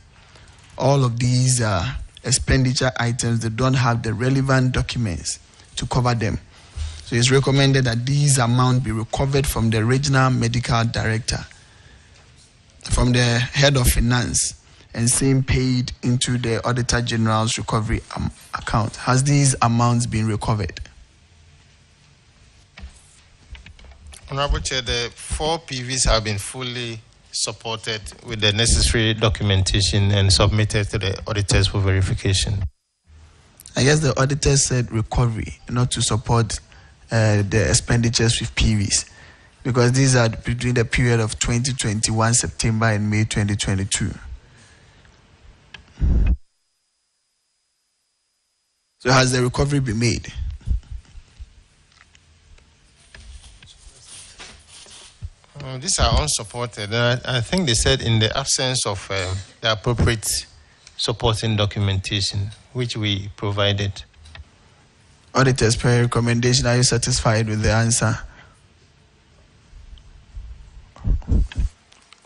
All of these expenditure items, they don't have the relevant documents to cover them. So it's recommended that these amounts be recovered from the regional medical director, from the head of finance, and same paid into the Auditor General's recovery account. Has these amounts been recovered? Honorable Chair, the 4 PVs have been fully supported with the necessary documentation and submitted to the auditors for verification. I guess the auditors said recovery, not to support the expenditures with PVs, because these are between the period of 2021 September and May 2022. So has the recovery been made? These are unsupported. I think they said in the absence of the appropriate supporting documentation, which we provided. Auditors, per recommendation, are you satisfied with the answer?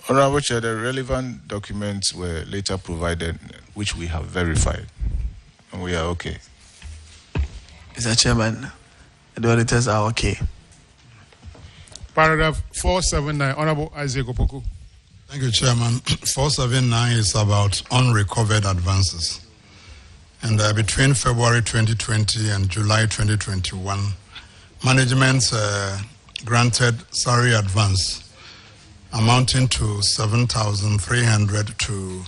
Honorable Chair, the relevant documents were later provided, which we have verified, and we are okay. Mr. Chairman, the auditors are okay. Paragraph 479, Honorable Isaac Opoku. Thank you, Chairman. 479 is about unrecovered advances. And between February 2020 and July 2021, management granted salary advance amounting to 7,300 to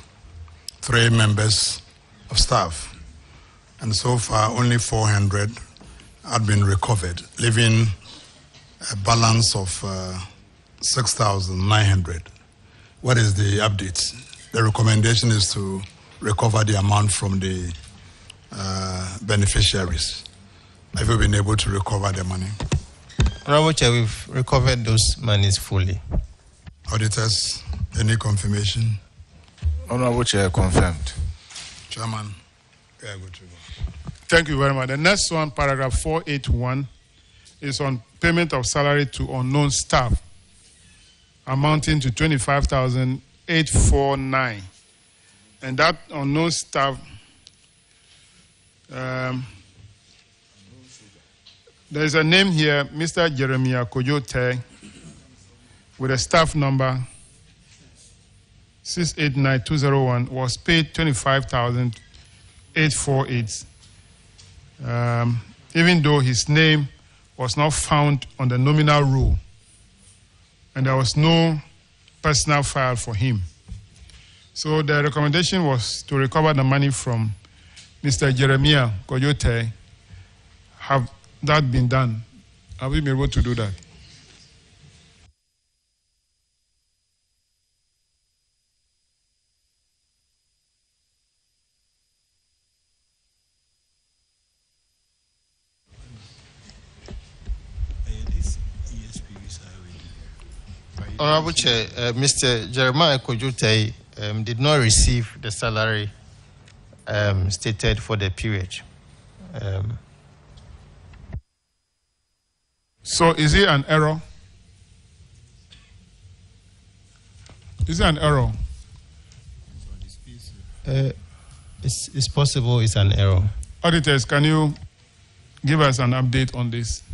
3 members of staff. And so far, only 400 had been recovered, leaving a balance of 6,900. What is the update? The recommendation is to recover the amount from the beneficiaries. Have you been able to recover the money? Honorable Chair, we've recovered those monies fully. Auditors, any confirmation? Honorable Chair, confirmed. Chairman, yeah, good to go. Thank you very much. The next one, paragraph 481, is on payment of salary to unknown staff amounting to 25,849. And that unknown staff, there is a name here, Mr. Jeremiah Kojote, with a staff number 689201, was paid 25,848. Even though his name was not found on the nominal roll, and there was no personal file for him. So the recommendation was to recover the money from Mr. Jeremiah Kojote. Have that been done? Have we been able to do that? Honorable Chair, Mr. Jeremiah Kojote did not receive the salary stated for the period. So is it an error? Is it an error? It's possible it's an error. Auditors, can you give us an update on this?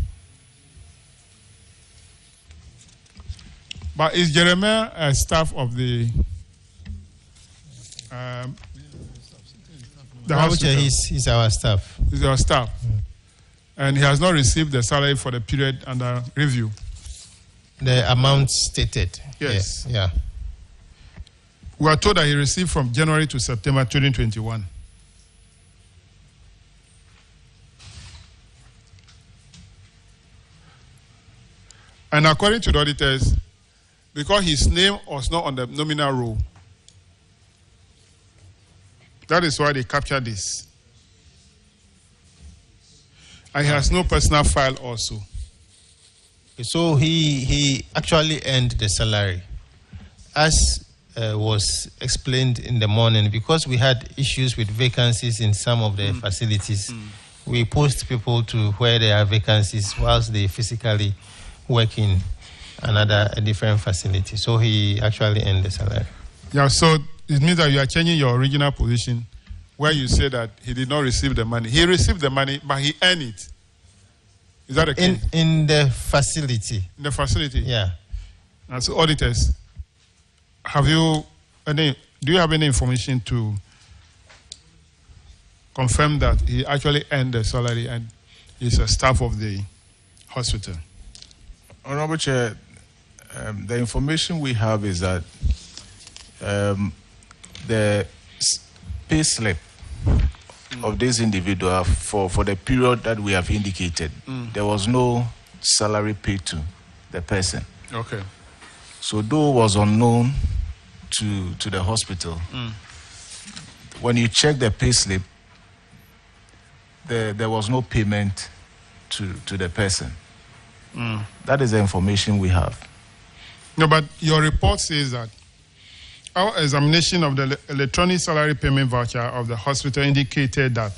But is Jeremiah a staff of the hospital? He's our staff. He's our staff. And he has not received the salary for the period under review. The amount stated. Yes. Yeah. We are told that he received from January to September 2021. And according to the auditors, because his name was not on the nominal roll, that is why they captured this. And he has no personal file also. So he actually earned the salary. As was explained in the morning, because we had issues with vacancies in some of the facilities, we post people to where there are vacancies whilst they physically work in a different facility. So he actually earned the salary. Yeah, so it means that you are changing your original position where you say that he did not receive the money. He received the money, but he earned it. Is that the case? In the facility. In the facility? Yeah. And so auditors, do you have any information to confirm that he actually earned the salary and is a staff of the hospital? Honorable Chair, the information we have is that the pay slip of this individual for the period that we have indicated, there was no salary paid to the person. Okay. So though it was unknown to the hospital, when you check the pay slip, there was no payment to the person. That is the information we have. No, but your report says that our examination of the electronic salary payment voucher of the hospital indicated that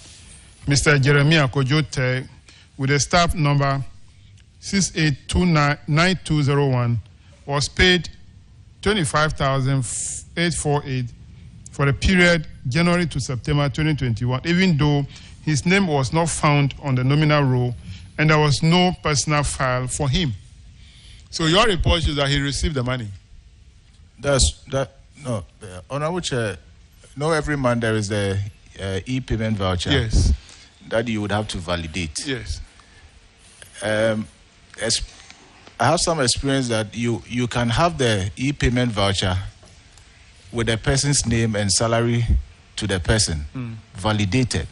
Mr. Jeremiah Kojote, with a staff number 689201, was paid 25,848 for the period January to September 2021, even though his name was not found on the nominal roll and there was no personal file for him. So your report shows that he received the money. Honorable Chair, every month there is the e-payment voucher. Yes. That you would have to validate. Yes. I have some experience that you can have the e-payment voucher with the person's name and salary to the person, validated,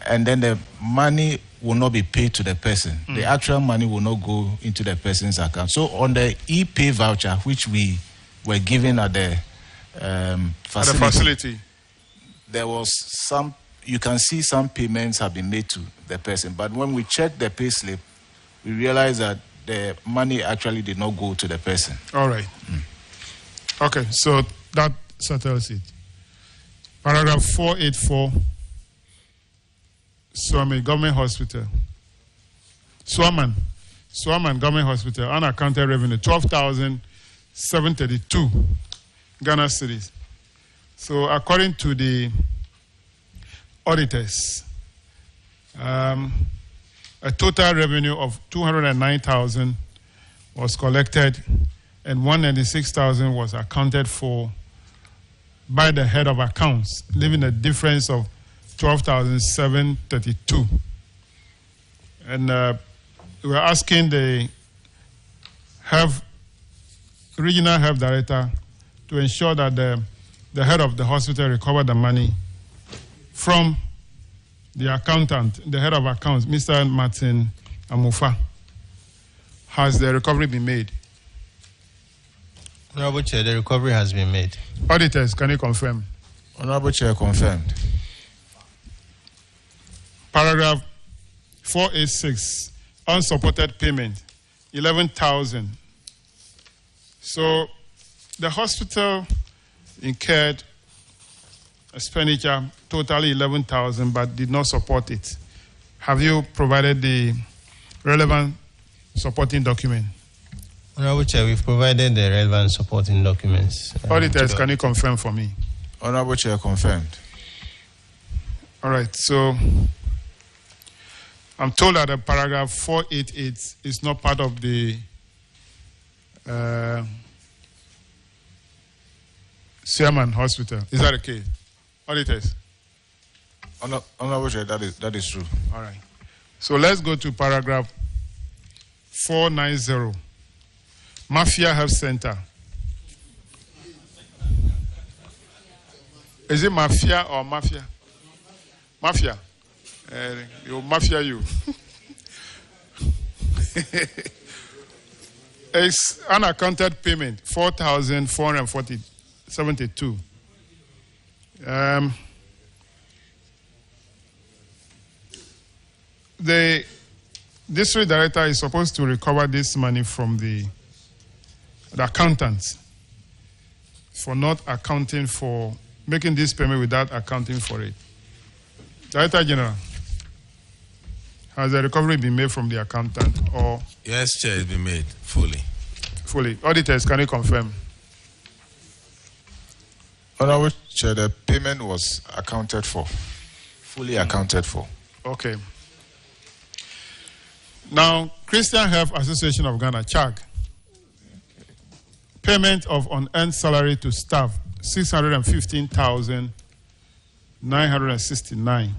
and then the money will not be paid to the person. The actual money will not go into the person's account. So on the e-pay voucher, which we were given at the facility, there was some. You can see some payments have been made to the person, but when we checked the pay slip, we realized that the money actually did not go to the person. All right. Okay, so that settles it. Paragraph 484, Swami Government Hospital. Swaman Government Hospital, unaccounted revenue, 12,732 Ghana cedis. So according to the auditors, a total revenue of 209,000 was collected and 196,000 was accounted for by the head of accounts, leaving a difference of 12,732. And we're asking the regional health director to ensure that the head of the hospital recovered the money from the accountant, the head of accounts, Mr. Martin Amufa. Has the recovery been made? Honorable Chair, the recovery has been made. Auditors, can you confirm? Honorable Chair, confirmed. Paragraph 486, unsupported payment, 11,000. So the hospital incurred expenditure totally 11,000 but did not support it. Have you provided the relevant supporting document? Honorable Chair, we've provided the relevant supporting documents. Auditors, can you confirm for me? Honorable Chair, confirmed. All right, so I'm told that the paragraph 488 is not part of the Sherman Hospital. Is that the case? Auditors? Honorable Chair, that is true. All right. So let's go to paragraph 490. Mafia Health Center. Is it Mafia or Mafia? Mafia. You Mafia you. It's unaccounted payment, 4,472. The district director is supposed to recover this money from the accountants for not accounting for making this payment without accounting for it. Director General, has the recovery been made from the accountant or? Yes, Chair, it's been made fully. Fully. Auditors, can you confirm? Honorable Chair, the payment was accounted for, fully accounted for. Okay. Now, Christian Health Association of Ghana, CHAG, payment of unearned salary to staff, 615,969.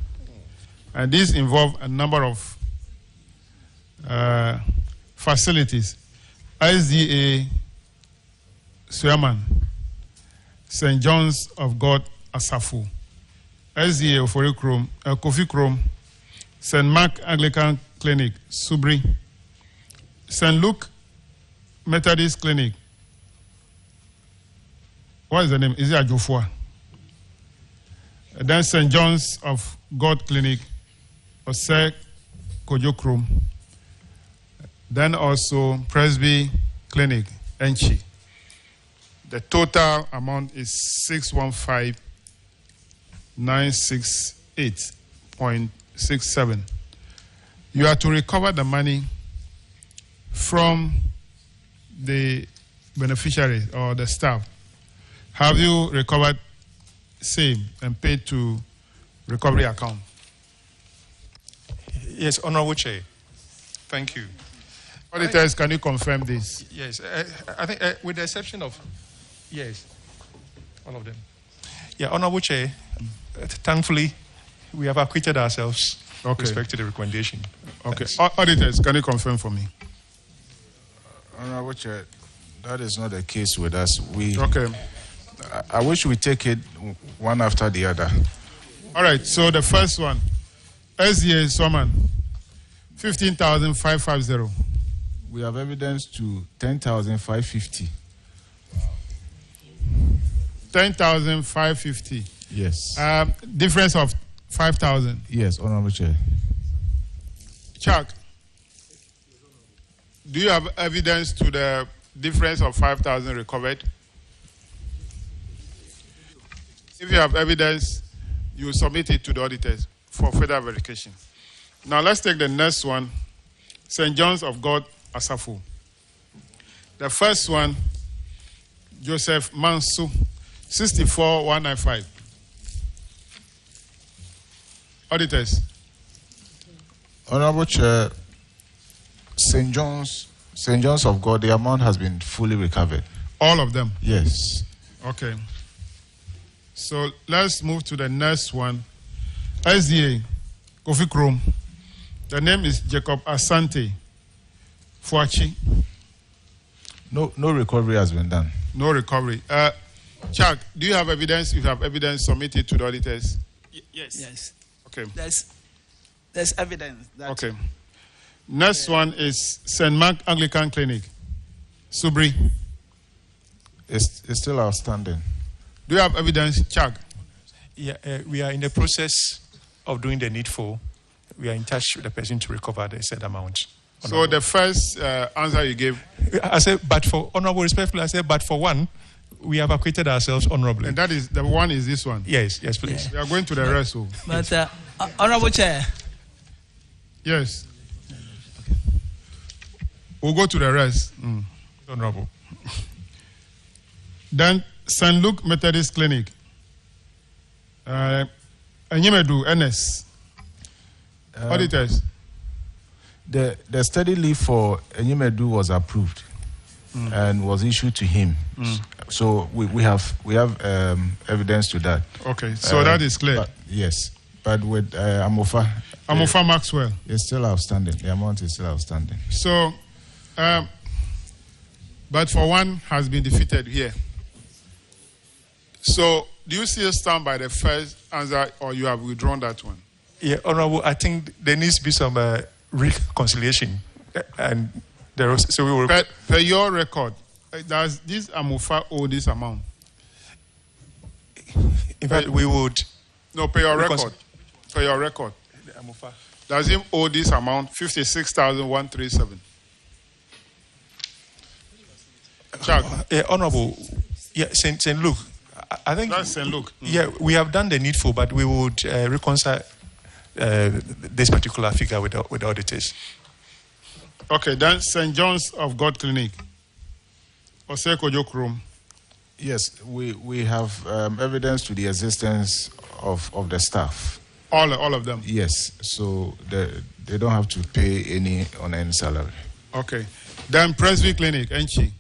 And these involve a number of facilities. ISDA, Suyaman, St. John's of God, Asafu, SDA, Kofi Krom, St. Mark Anglican Clinic, Subri, St. Luke Methodist Clinic. What is the name? Is it Ajofua? Then St. John's of God Clinic, Ose Kojokrom. Then also Presby Clinic, Enchi. The total amount is 615,968.67. You are to recover the money from the beneficiary or the staff. Have you recovered same and paid to recovery account? Yes, Honorable Chair. Thank you. Auditors, can you confirm this? Yes, I think with the exception of, yes, all of them. Yeah, Honorable Chair, thankfully, we have acquitted ourselves with respect to the recommendation. Okay. Auditors, can you confirm for me? Honorable Chair, that is not the case with us. Okay. I wish we take it one after the other. All right, so the first one, SDA Soman, 15,550. We have evidence to 10,550. 10,550. Yes. Difference of 5,000. Yes, Honorable Chair. Chuck, do you have evidence to the difference of 5,000 recovered? If you have evidence, you submit it to the auditors for further verification. Now let's take the next one, St. John's of God, Asafo. The first one, Joseph Mansu, 64,195. Auditors. Honorable Chair, St. John's of God, the amount has been fully recovered. All of them? Yes. Okay. So let's move to the next one. SDA, Kofi Krom. The name is Jacob Asante Fuachi. No recovery has been done. No recovery. Chuck, do you have evidence? If you have evidence, submit it to the auditors. Yes. Yes. Okay. There's evidence. That Okay. Next one is St. Mark Anglican Clinic. Subri. It's still outstanding. Do you have evidence, Chuck? Yeah, we are in the process of doing the needful. We are in touch with the person to recover the said amount. So the first answer you gave, I said, but for honorable, respectfully, I said, but for one, we have acquitted ourselves honorably. and that is the one is this one. Yes, please. We are going to the rest. So. But Honorable Chair. Yes. We'll go to the rest. Honorable. Then St. Luke Methodist Clinic. Enyimedu, NS. Auditors. The study leave for Enyimedu was approved and was issued to him. So we have evidence to that. Okay, so that is clear. Yes, but with Amofa Maxwell, it's still outstanding. The amount is still outstanding. So, but for one has been defeated here. So, do you still stand by the first answer, or you have withdrawn that one? Yeah, Honorable, I think there needs to be some reconciliation, and there was, so we will. Per your record, does this Amofa owe this amount? In fact, we would. No, per your record. Per your record. Amofa. Does him owe this amount 56,137? Chuck. Honorable, yeah, St. Luke. I think that's St. Luke. Yeah, we have done the needful, but we would reconcile this particular figure with the auditors. Okay, then St. John's of God Clinic. Oseko Jokrom. Yes, we have evidence to the existence of the staff. All of them? Yes, so they don't have to pay any on any salary. Okay. Then Presby Clinic, Enchi.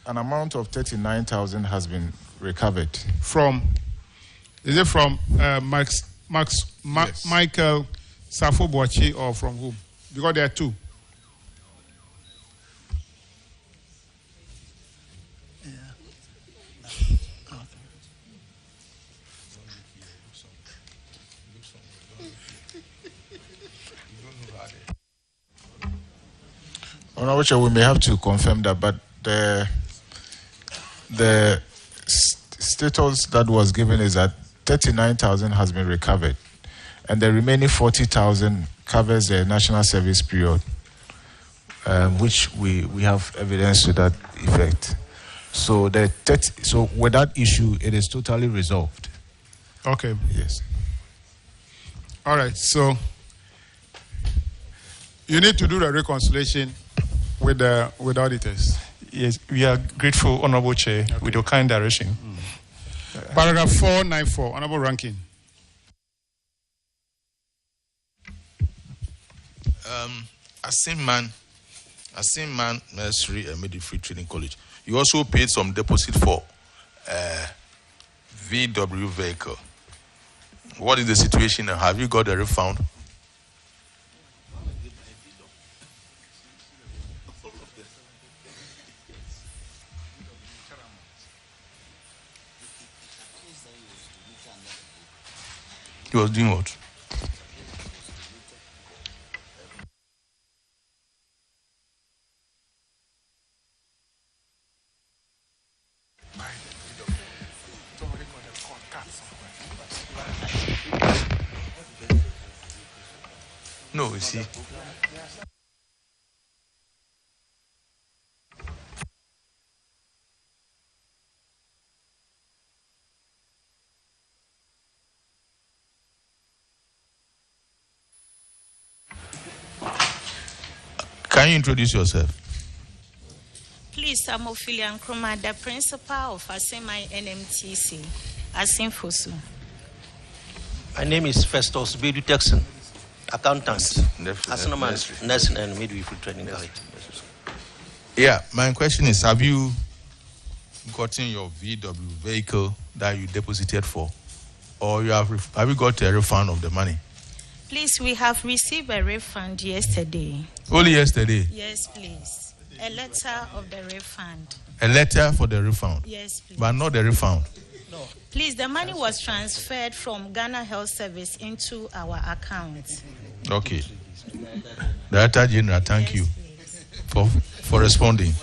An amount of 39,000 has been recovered. From? Is it from Michael Safo Boachi or from whom? Because there are two. Honorable Chair, we may have to confirm that, but the status that was given is that 39,000 has been recovered, and the remaining 40,000 covers the national service period, which we have evidence to that effect. So so with that issue, it is totally resolved. Okay. Yes. All right. So you need to do the reconciliation with the auditors. Yes, we are grateful, Honorable Chair, with your kind direction. Paragraph 494, Honorable Ranking. Asinman Nursery and Midwifery Training College. You also paid some deposit for VW vehicle. What is the situation now? Have you got a refund? He was doing what? No, you see. Can you introduce yourself? Please, I'm Ophelia Nkrumah, the principal of Asinman NMTC, Asinfosu. My name is Festus Bedu Texan, accountant, Asinman Nursing and Midwifery Training College. Yeah, my question is, have you gotten your VW vehicle that you deposited for, or have you got a refund of the money? Please, we have received a refund yesterday. Only yesterday? Yes, please. A letter of the refund. A letter for the refund? Yes, please. But not the refund? No. Please, the money was transferred from Ghana Health Service into our account. Okay. Director General, thank you for responding.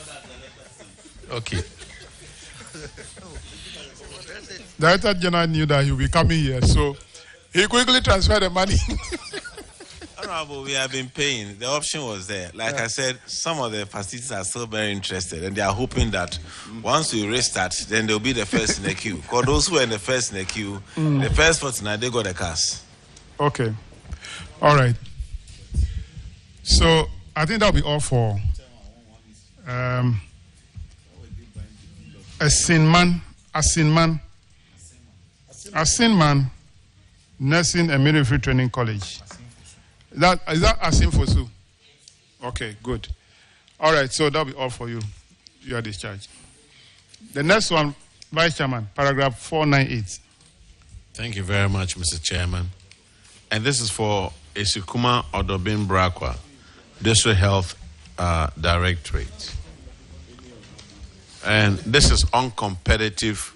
Okay. Director General knew that he would be coming here, so he quickly transferred the money. Honorable, we have been paying. The option was there. Like I said, some of the facilities are still very interested, and they are hoping that once we restart, then they'll be the first in the queue. Because those who are in the first in the queue, the first fortnight, they got the cars. Okay. All right. So I think that'll be all for Asinman Nursing and Midwifery Training College. Is that Asinfosu? Okay, good. All right, so that'll be all for you. You are discharged. The next one, Vice Chairman, paragraph 498. Thank you very much, Mr. Chairman. And this is for Esikuma Odobin Brakwa, District Health Directorate. And this is uncompetitive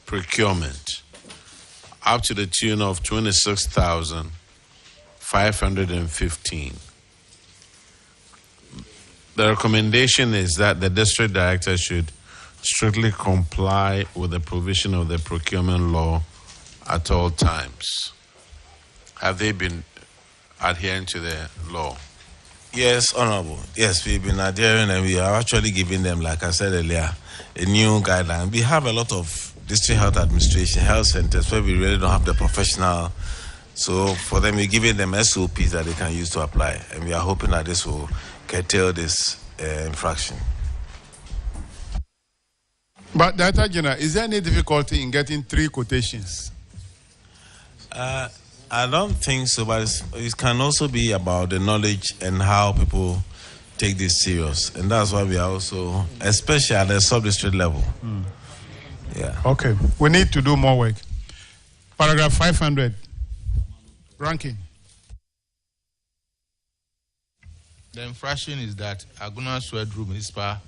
procurement up to the tune of 26,515. The recommendation is that the district director should strictly comply with the provision of the procurement law at all times. Have they been adhering to the law? Yes, Honorable. Yes, we've been adhering, and we are actually giving them, like I said earlier, a new guideline. We have a lot of district health administration, health centers where we really don't have the professional. So for them, we're giving them SOPs that they can use to apply. And we are hoping that this will curtail this infraction. But Director General, is there any difficulty in getting 3 quotations? I don't think so, but it can also be about the knowledge and how people take this serious. And that's why we are also, especially at the sub-district level. Yeah. Okay. We need to do more work. Paragraph 500. Ranking. The infraction is that Aguna Swedru Municipal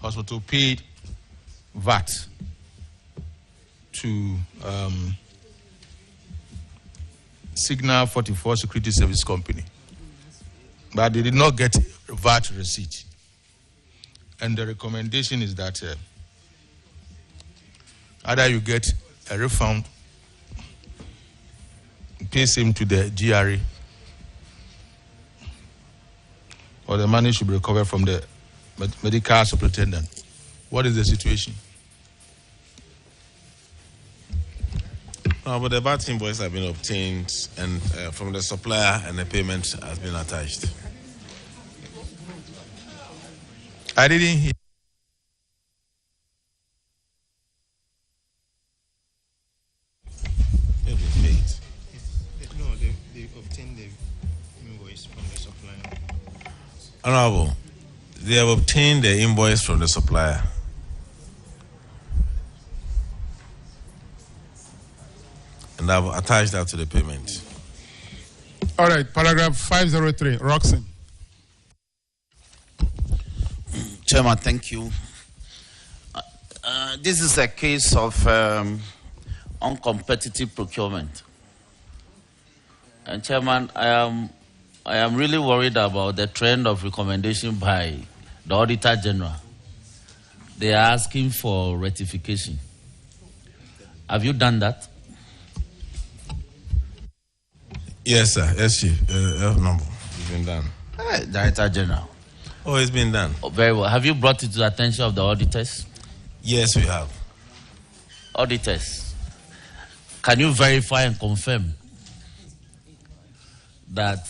Hospital paid VAT to Signal 44 Security Service Company, but they did not get a VAT receipt. And the recommendation is that either you get a refund, pay same to the GRA, or the money should be recovered from the medical superintendent. What is the situation? But the VAT invoice have been obtained and from the supplier, and the payment has been attached. I didn't hear. No, they obtained the invoice from the supplier. Honorable, they have obtained the invoice from the supplier. And I've attached that to the payment. All right, paragraph 503, Roxanne. Chairman, thank you. This is a case of uncompetitive procurement. And Chairman, I am really worried about the trend of recommendation by the Auditor General. They are asking for rectification. Have you done that? Yes, sir. Yes, Chief. Number. It's been done. Director General. Oh, it's been done. Oh, very well. Have you brought it to the attention of the auditors? Yes, we have. Auditors, can you verify and confirm that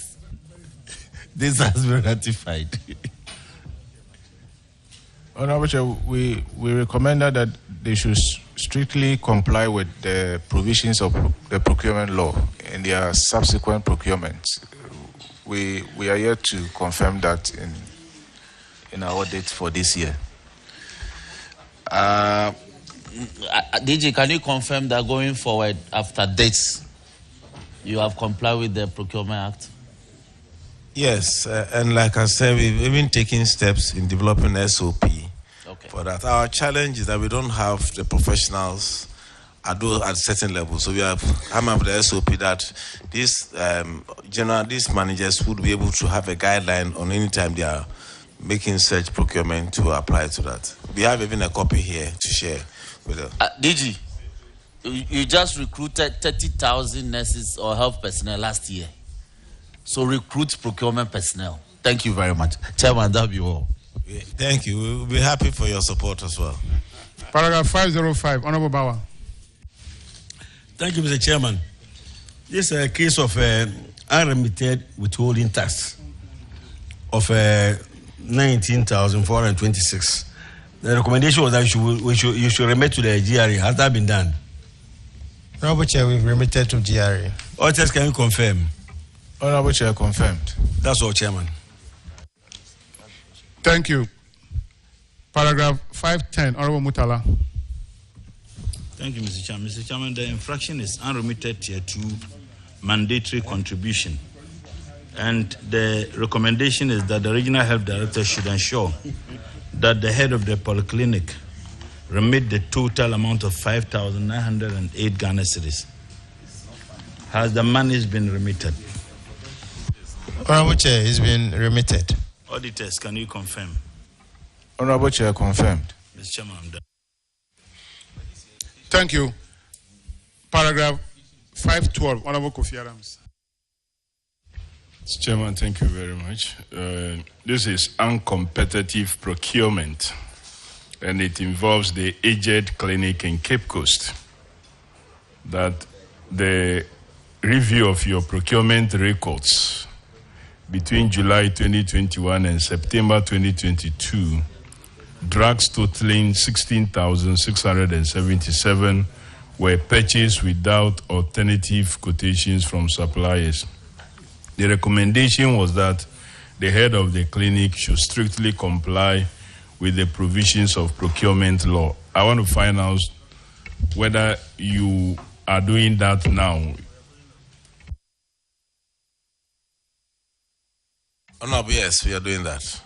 this has been ratified? Honorable Chair, we recommended that they should strictly comply with the provisions of the procurement law in their subsequent procurements. We are yet to confirm that in our audit for this year. DG, can you confirm that going forward after dates, you have complied with the Procurement Act? Yes, and like I said, we've even taken steps in developing SOP. For that, our challenge is that we don't have the professionals at certain levels. So we have come up with the SOP that these managers would be able to have a guideline on any time they are making such procurement to apply to that. We have even a copy here to share with them. DG, you just recruited 30,000 nurses or health personnel last year. So recruit procurement personnel. Thank you very much. Chairman, that'll be all. Thank you. We'll be happy for your support as well. Paragraph 505, Honorable Bauer. Thank you, Mr. Chairman. This is a case of unremitted withholding tax of 19,426. The recommendation was that you should remit to the GRA. Has that been done? Honorable Chair, we've remitted to GRA. Auditors, can you confirm? Honorable Chair, confirmed. That's all, Chairman. Thank you. Paragraph 510, Honorable Mutala. Thank you, Mr. Chairman. Mr. Chairman, the infraction is unremitted tier 2 mandatory contribution. And the recommendation is that the regional health director should ensure that the head of the polyclinic remit the total amount of 5,908 Ghana cedis. Has the money been remitted? Honorable Chair, it's been remitted. Auditors, can you confirm? Honorable Chair, confirmed. Mr. Chairman, I'm done. Thank you. Paragraph 512, Honorable Kofi Adams. Mr. Chairman, thank you very much. This is uncompetitive procurement, and it involves the aged clinic in Cape Coast. That the review of your procurement records between July 2021 and September 2022, drugs totaling 16,677 were purchased without alternative quotations from suppliers. The recommendation was that the head of the clinic should strictly comply with the provisions of procurement law. I want to find out whether you are doing that now. Honorable, yes, we are doing that.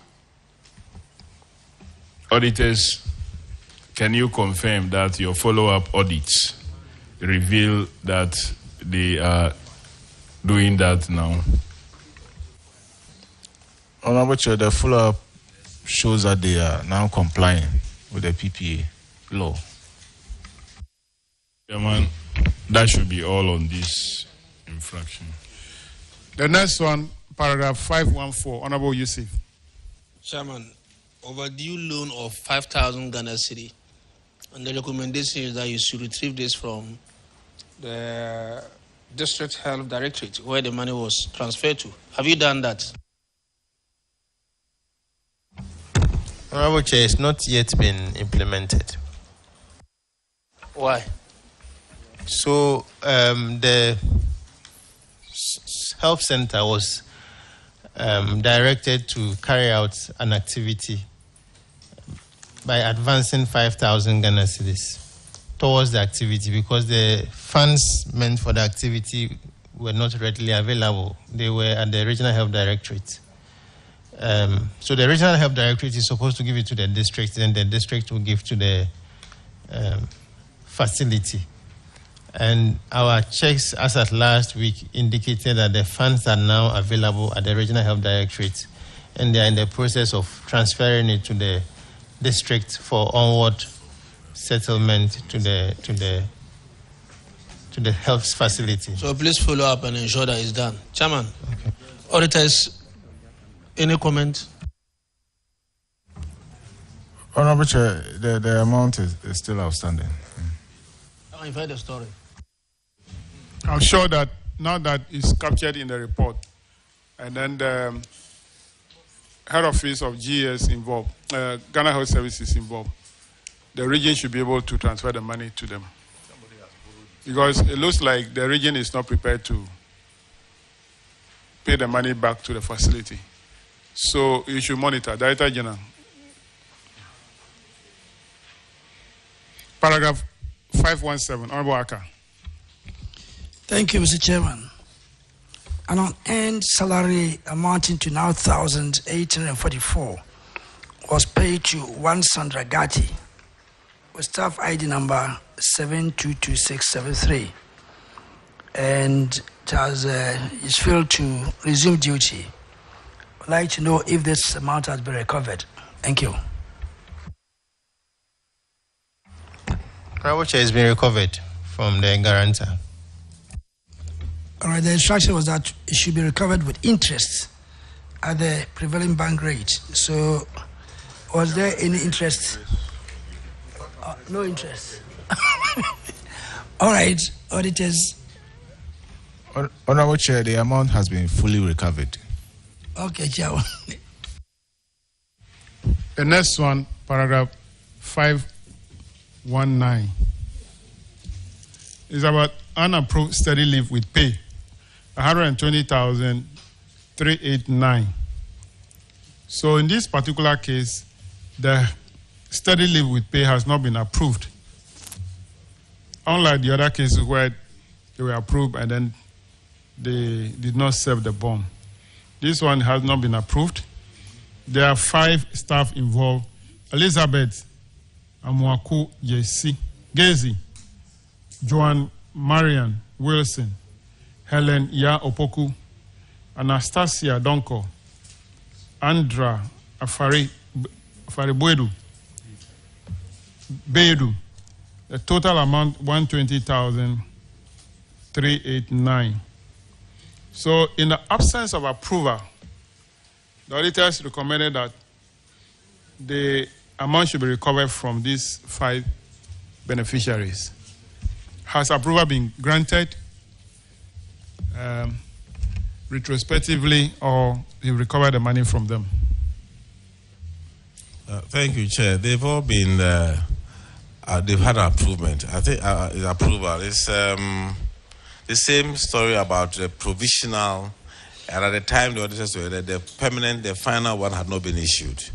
Auditors, can you confirm that your follow-up audits reveal that they are doing that now? Honorable Chair, the follow-up shows that they are now complying with the PPA law. Chairman, that should be all on this infraction. The next one, paragraph 514, Honorable Yusuf. Chairman, overdue loan of 5,000 Ghana cedi. And the recommendation is that you should retrieve this from the District Health Directorate, where the money was transferred to. Have you done that? Honorable Chair, it's not yet been implemented. Why? So the health center was directed to carry out an activity by advancing 5,000 Ghana cedis towards the activity, because the funds meant for the activity were not readily available. They were at the Regional Health Directorate. So the Regional Health Directorate is supposed to give it to the district, and the district will give to the facility. And our checks as at last week indicated that the funds are now available at the Regional Health Directorate, and they are in the process of transferring it to the district for onward settlement to the health facility. So please follow up and ensure that it's done. Chairman, okay. Auditors, any comment? Honorable Chair, the amount is still outstanding. I've heard the story. I'm sure that now that it's captured in the report, and then the head office of GS involved, Ghana Health Services involved, the region should be able to transfer the money to them. Because it looks like the region is not prepared to pay the money back to the facility. So you should monitor. Director General. Paragraph 517, Honorable Aka. Thank you, Mr. Chairman. An unearned salary amounting to now 1,844 was paid to one Sandra Gatti with staff ID number 722673, and it has is failed to resume duty. I'd like to know if this amount has been recovered. Thank you. Voucher has been recovered from the guarantor. All right, the instruction was that it should be recovered with interest at the prevailing bank rate. So, was there any interest? No interest. All right, auditors. Honorable Chair, the amount has been fully recovered. Okay, Chairman. The next one, paragraph 519, is about unapproved study leave with pay, 120,389. So in this particular case, the study leave with pay has not been approved. Unlike the other cases where they were approved and then they did not serve the bond. This one has not been approved. There are 5 staff involved: Elizabeth Amwaku Gezi, Joan Marian Wilson, Helen Ya Opoku, Anastasia Donko, Andra Afaribuedu, Bedu. The total amount 120,389. So, in the absence of approval, the auditors recommended that the amount should be recovered from these 5 beneficiaries. Has approval been granted retrospectively, or you recover the money from them? Thank you, Chair. They've all been, they've had approval. I think approval is the same story about the provisional, and at the time the auditors were there, the permanent, the final one had not been issued.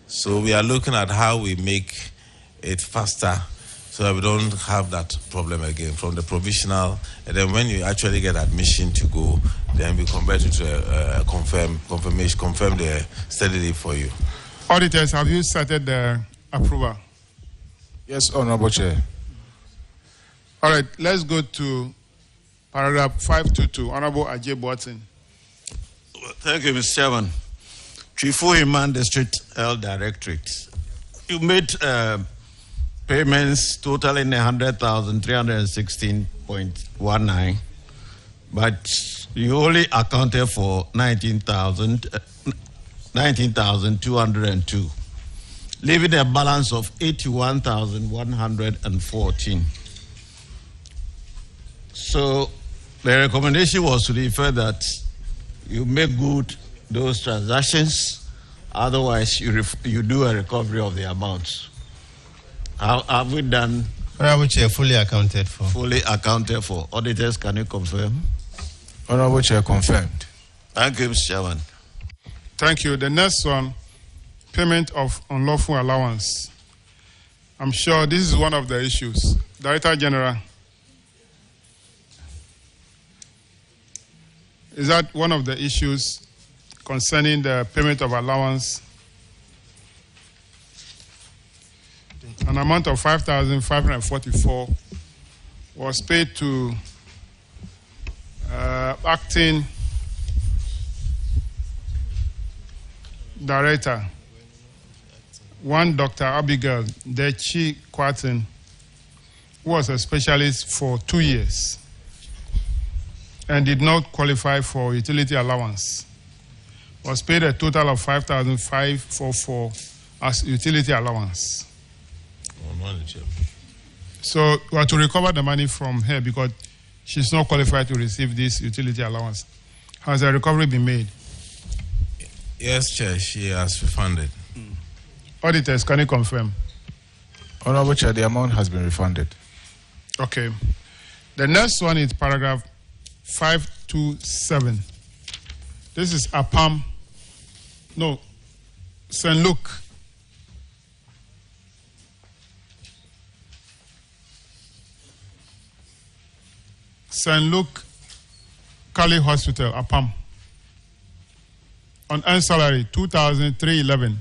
So we are looking at how we make it faster so that we don't have that problem again from the provisional, and then when you actually get admission to go, then we convert it to a confirm the study leave for you. Auditors, have you started the approval? Yes, Honorable Chair. All right, let's go to paragraph 522, Honorable Ajay Boateng. Thank you, Mr. Chairman. Chifu Iman District Health Directorate. You made payments totaling 100,316.19, but you only accounted for 19,202, leaving a balance of 81,114. So the recommendation was to refer that you make good those transactions, otherwise you do a recovery of the amounts. Have we done? Honorable Chair, fully accounted for. Fully accounted for. Auditors, can you confirm? Honorable Chair, confirmed. Thank you, Mr. Chairman. Thank you. The next one, payment of unlawful allowance. I'm sure this is one of the issues. Director General, is that one of the issues concerning the payment of allowance? An amount of 5,544 was paid to acting director, one Dr. Abigail Dechi Kwatin, who was a specialist for 2 years and did not qualify for utility allowance, was paid a total of 5,544 as utility allowance. So we have to recover the money from her because she's not qualified to receive this utility allowance. Has a recovery been made? Yes, Chair, she has refunded. Auditors, can you confirm? Honorable Chair, the amount has been refunded. Okay. The next one is paragraph 527. This is APAM. No, St. Luke. St. Luke Kali Hospital, APAM. On earned salary, 2,311.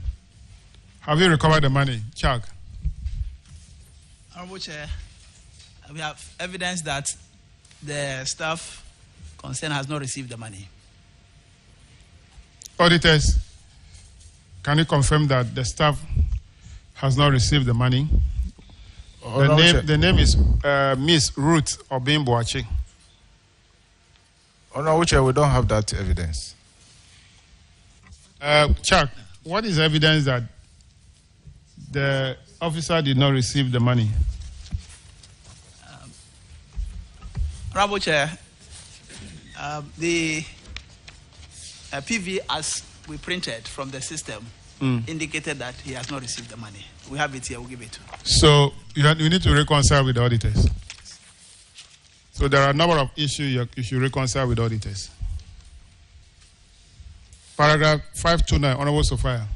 Have you recovered the money? Chuck. Honorable Chair, we have evidence that the staff concerned has not received the money. Auditors, can you confirm that the staff has not received the money? The name is Miss Ruth Obimboachi. Honorable Chair, we don't have that evidence. Chuck, what is evidence that the officer did not receive the money? Honorable Chair, the PV as we printed from the system indicated that he has not received the money. We have it here, we'll give it to him. So you need to reconcile with the auditors. So there are a number of issues you should reconcile with auditors. Paragraph 529, Honorable Sophia.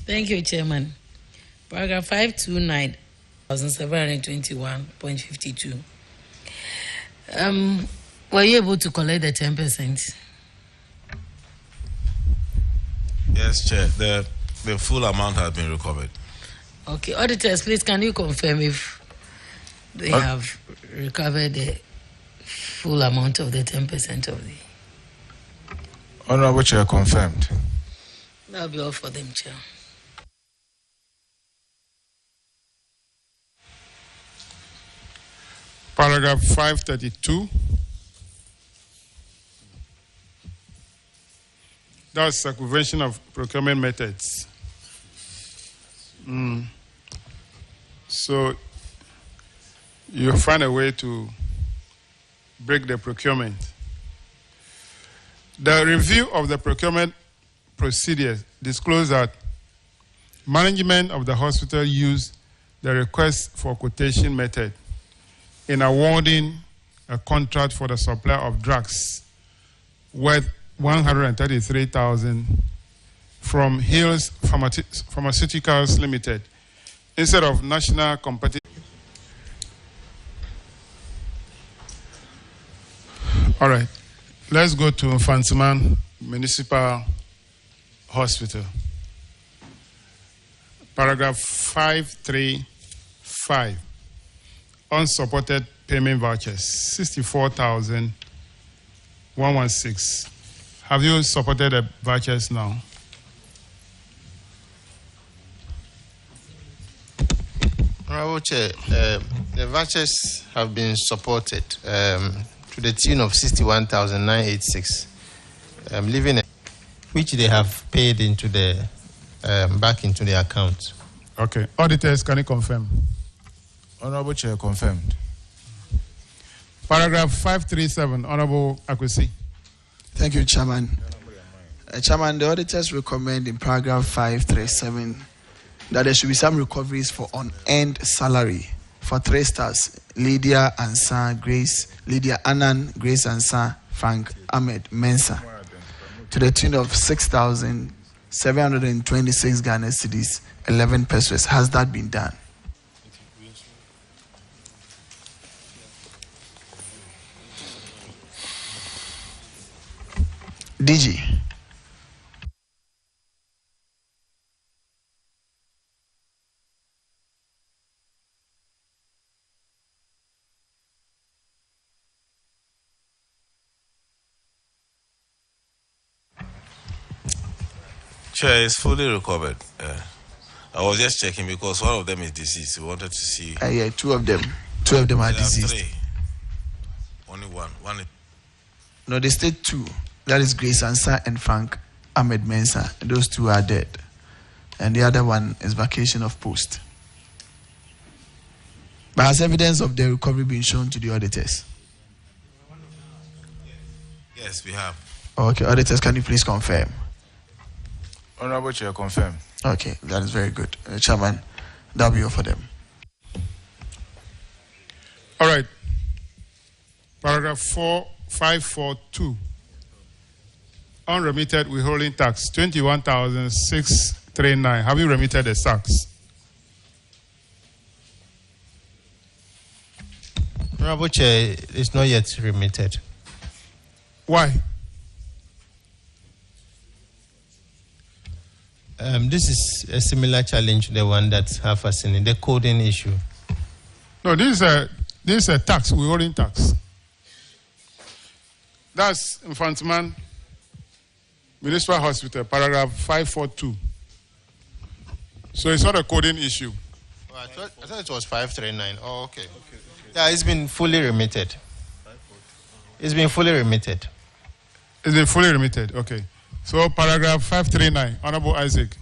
Thank you, Chairman. Paragraph 529, 1,721.52. Were you able to collect the 10%? Yes, Chair. The full amount has been recovered. Okay, auditors, please, can you confirm if they have recovered the full amount of the 10% of the... Honorable Chair, confirmed. That'll be all for them, Chair. Paragraph 532. That's circumvention of procurement methods. So you find a way to break the procurement. The review of the procurement procedures disclosed that management of the hospital used the request for quotation method in awarding a contract for the supply of drugs worth $133,000 from Hills Pharmaceuticals Limited instead of National Competitive. All right, let's go to Fansiman Municipal Hospital. Paragraph 535. Unsupported payment vouchers, 64,116. Have you supported the vouchers now? Honorable Chair, the vouchers have been supported to the tune of 61,986, which they have paid into the back into the account. Okay. Auditors, can you confirm? Honorable Chair, confirmed. Paragraph 537, Honorable Akwesi. Thank you, Chairman. Chairman, the auditors recommend in paragraph 537 that there should be some recoveries for unearned salary for 3 stars: Lydia Ansa, Grace, Lydia Annan, Grace Ansa, Frank Ahmed Mensah. to the tune of 6,726 Ghana cedis, 11 pesos. Has that been done? DG. Chair, is fully recovered. I was just checking because one of them is deceased. We wanted to see. Yeah, two of them. Two of them are deceased. Three. Only one. No, they stayed two. That is Grace Ansa and Frank Ahmed Mensah. Those two are dead. And the other one is vacation of post. But has evidence of the recovery been shown to the auditors? Yes, we have. Okay, auditors, can you please confirm? Honorable Chair, confirm. Okay, that is very good. Chairman, that'll be all for them. All right. Paragraph 542. Unremitted withholding tax, 21,639. Have you remitted the tax? Honorable Chair, it's not yet remitted. Why? This is a similar challenge to the one that have us in the coding issue. No, this is a tax, withholding tax. That's Infantman Municipal Hospital, paragraph 542. So it's not a coding issue. Oh, I thought it was 539. Oh, okay. Yeah, it's been fully remitted. It's been fully remitted. It's been fully remitted, okay. So paragraph 539, Honorable Isaac.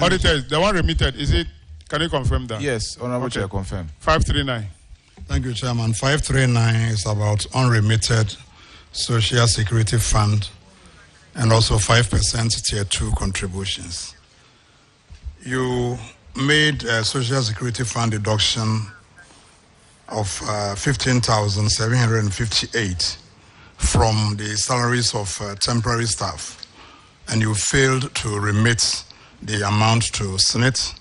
Auditors, the one remitted, is it, can you confirm that? Yes, Honorable Chair, confirm. 539. Thank you, Chairman. 539 is about unremitted Social Security Fund and also 5% Tier 2 contributions. You made a Social Security Fund deduction of 15,758 from the salaries of temporary staff, and you failed to remit the amount to SNIT.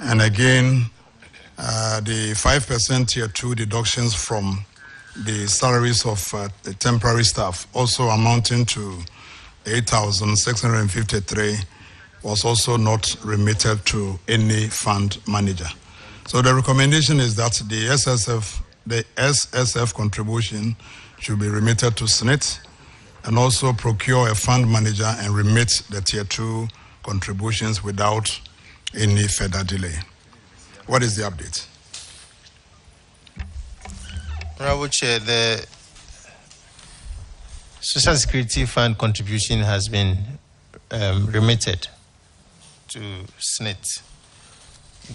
And again, the 5% Tier 2 deductions from the salaries of the temporary staff, also amounting to 8,653, was also not remitted to any fund manager. So the recommendation is that the SSF contribution should be remitted to SNIT, and also procure a fund manager and remit the Tier 2 contributions without any further delay. What is the update? Honorable Chair, the Social Security Fund contribution has been remitted to SNIT.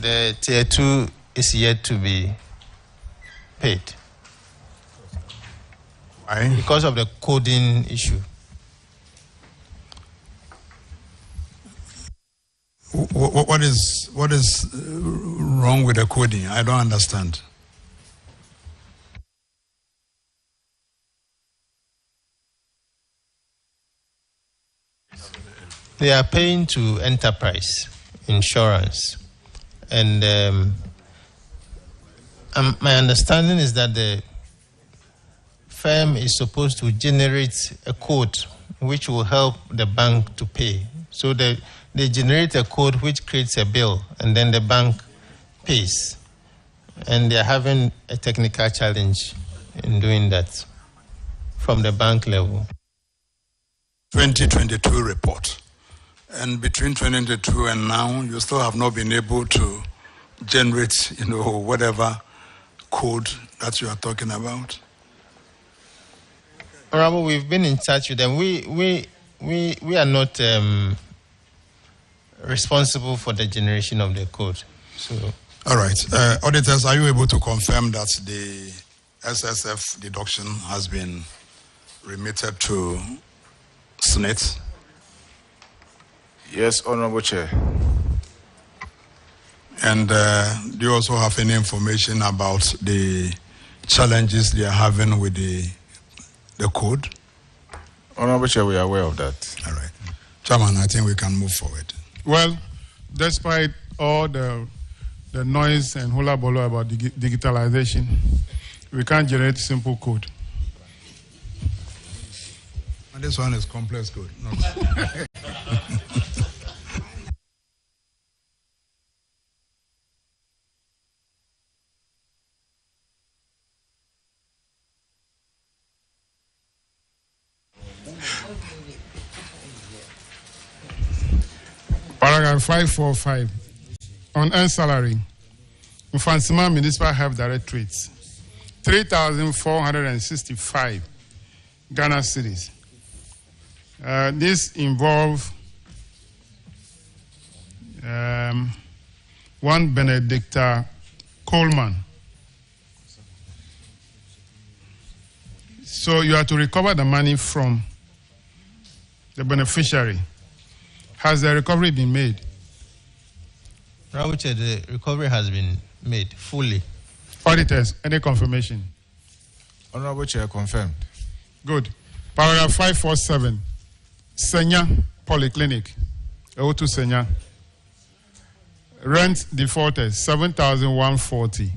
The Tier 2 is yet to be paid. Why? Because of the coding issue. What is wrong with the coding? I don't understand. They are paying to enterprise insurance, and my understanding is that the firm is supposed to generate a code which will help the bank to pay. So they generate a code which creates a bill, and then the bank pays. And they're having a technical challenge in doing that from the bank level. 2022 report. And between 2022 and now, you still have not been able to generate, whatever code that you are talking about. Honorable, we've been in touch with them. We are not responsible for the generation of the code. So, all right, auditors, are you able to confirm that the SSF deduction has been remitted to SNIT? Yes, Honorable Chair. And do you also have any information about the challenges they are having with the code? Honorable Chair, we are aware of that. All right. Chairman, I think we can move forward. Well, despite all the noise and hula bolo about digitalization, we can't generate simple code. And this one is complex code. No. Paragraph 545 on earned salary. Mfansima Municipal Health Directorates, 3,465 Ghana cedis. This involves one Benedicta Coleman. So you have to recover the money from the beneficiary. Has the recovery been made? Rauche, the recovery has been made fully. Auditors, any confirmation? Honorable Chair, confirmed. Good. Paragraph 547, Senya Polyclinic, O2 Senya. Rent defaulters, 7,140.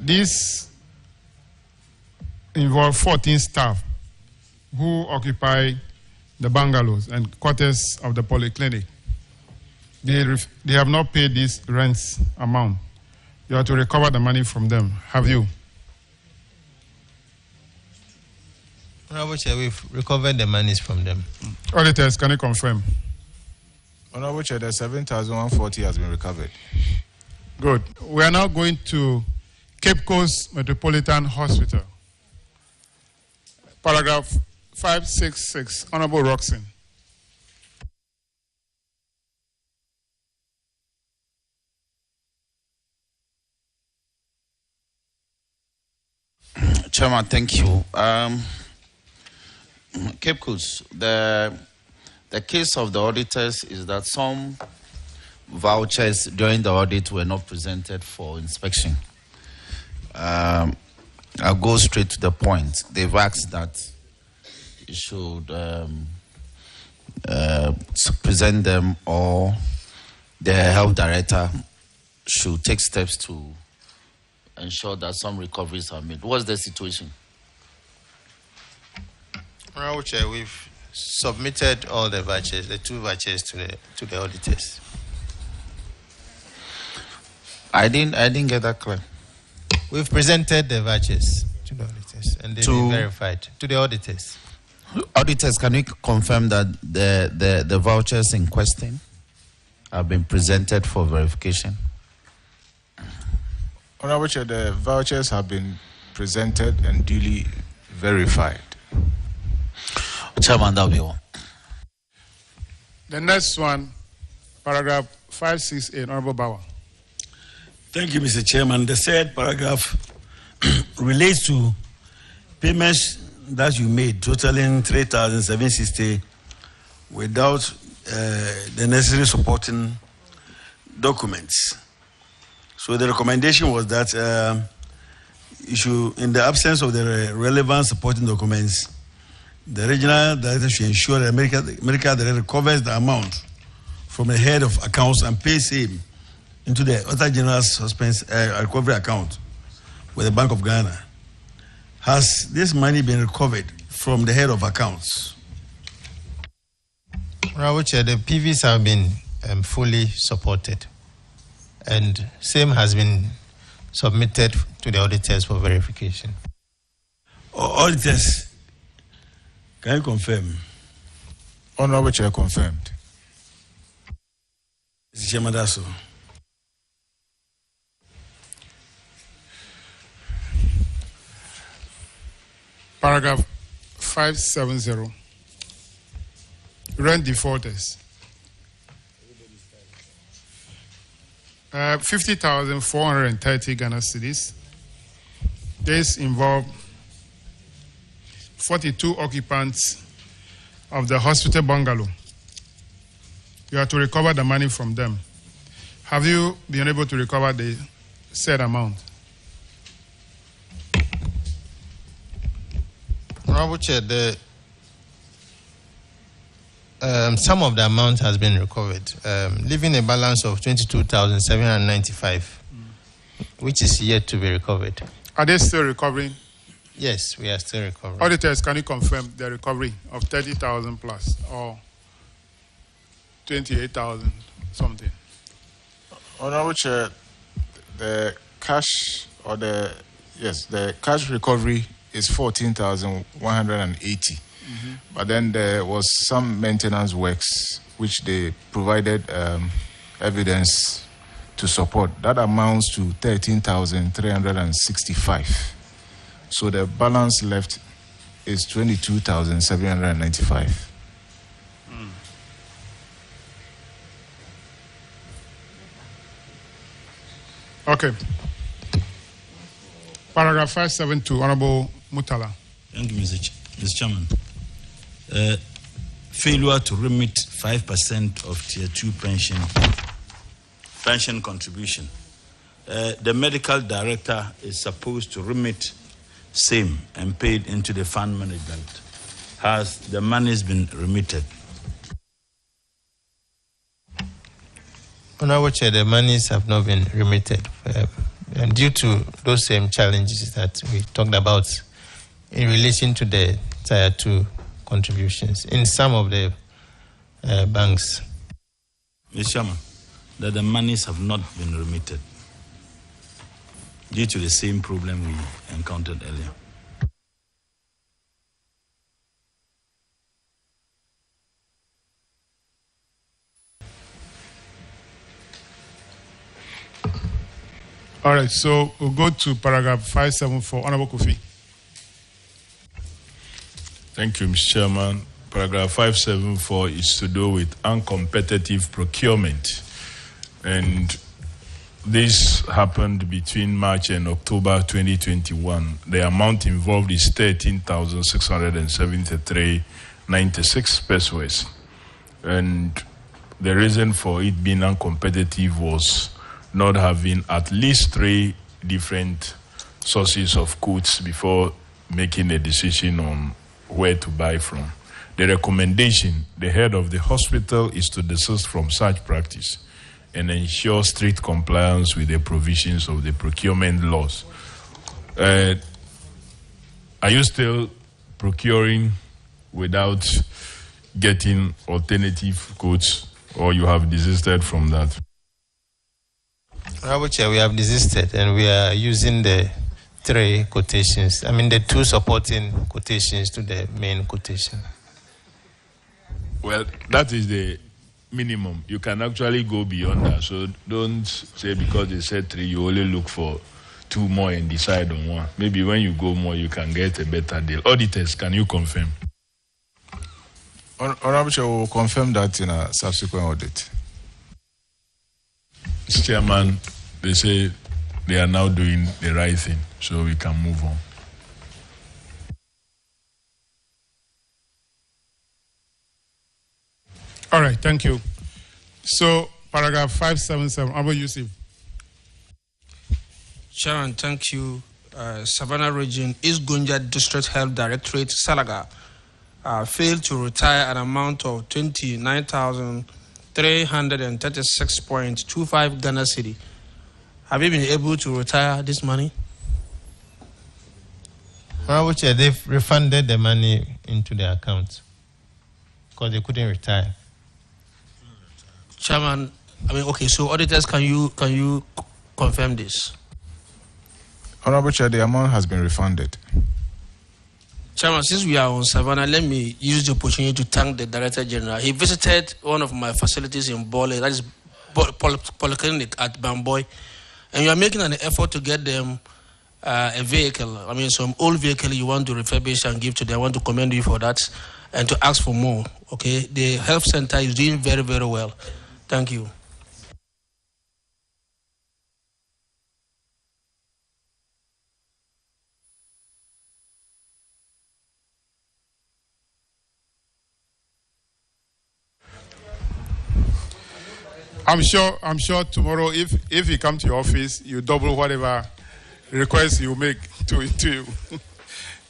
This involves 14 staff who occupy the bungalows and quarters of the polyclinic. They have not paid this rent amount. You have to recover the money from them. Have you? Honorable Chair, we've recovered the monies from them. Auditors, can you confirm? Honorable Chair, the 7,140 has been recovered. Good. We are now going to Cape Coast Metropolitan Hospital. Paragraph 566, Honorable Roxon. Chairman, thank you. Cape Coast, the case of the auditors is that some vouchers during the audit were not presented for inspection. I'll go straight to the point. They've asked that you should present them, or the health director should take steps to ensure that some recoveries are made. What's the situation? Honorable Chair, we've submitted all the vouchers, the 2 vouchers to the auditors. I didn't get that clear. We've presented the vouchers to the auditors and they've been verified to the auditors. Auditors, can you confirm that the vouchers in question have been presented for verification? Honorable Chair, the vouchers have been presented and duly verified. Chairman, that'll be all. The next one, paragraph 568, Honorable Bauer. Thank you, Mr. Chairman. The third paragraph relates to payments that you made, totaling 3,760 without the necessary supporting documents. So the recommendation was that you should, in the absence of the relevant supporting documents, the regional director should ensure that medical director recovers the amount from the head of accounts and pays him into the Auditor General's recovery account with the Bank of Ghana. Has this money been recovered from the head of accounts? Honorable Chair, the PVs have been fully supported, and same has been submitted to the auditors for verification. Auditors, can you confirm? Honorable Chair, confirmed. Mr. Chairman, that's all. Paragraph 570, rent defaulters. 50,430 Ghana cedis. This involved 42 occupants of the hospital bungalow. You have to recover the money from them. Have you been able to recover the said amount? Honorable Chair, the some of the amount has been recovered, leaving a balance of 22,795, which is yet to be recovered. Are they still recovering? Yes, we are still recovering. Auditors, can you confirm the recovery of 30,000 plus or 28,000 something? Honorable Chair, the cash recovery is 14,180. But then there was some maintenance works which they provided evidence to support. That amounts to 13,365. So the balance left is 22,795. Okay. Paragraph 572, Honorable Mutala. Thank you, Mr. Chairman. Failure to remit 5% of Tier 2 pension contribution. The medical director is supposed to remit same and paid into the fund management. Has the monies been remitted? Honorable Chair, the monies have not been remitted due to those same challenges that we talked about in relation to the Tier 2 contributions in some of the banks. Mr. Chairman, that the monies have not been remitted due to the same problem we encountered earlier. All right, so we'll go to paragraph 574, Honorable Kofi. Thank you, Mr. Chairman. Paragraph 574 is to do with uncompetitive procurement. And this happened between March and October 2021. The amount involved is 13,673.96 pesos. And the reason for it being uncompetitive was not having at least 3 different sources of quotes before making a decision on where to buy from. The recommendation, the head of the hospital, is to desist from such practice and ensure strict compliance with the provisions of the procurement laws. Are you still procuring without getting alternative quotes, or you have desisted from that? Honorable Chair, we have desisted and we are using the 3 quotations. The 2 supporting quotations to the main quotation. Well, that is the minimum. You can actually go beyond that. So don't say because they said 3, you only look for 2 more and decide on 1. Maybe when you go more, you can get a better deal. Auditors, can you confirm? Honorable Chair, we will confirm that in a subsequent audit. Mr. Chairman, they say they are now doing the right thing, so we can move on. All right, thank you. So, paragraph 577, Abu Yusuf. Chairman, thank you. Savannah Region, East Gunja District Health Directorate, Salaga, failed to retire an amount of 29,336.25 Ghana cedi. Have you been able to retire this money? Honorable Chair, they've refunded the money into their account because they couldn't retire. Chairman, okay, so auditors, can you confirm this? Honorable Chair, the amount has been refunded. Chairman, since we are on Savannah, let me use the opportunity to thank the Director General. He visited one of my facilities in Bole, that is Polyclinic at Bamboy, and you are making an effort to get them a vehicle. Some old vehicle you want to refurbish and give to them. I want to commend you for that and to ask for more. Okay, the health center is doing very, very well. Thank you. I'm sure tomorrow, if you come to your office, you double whatever request you make to you.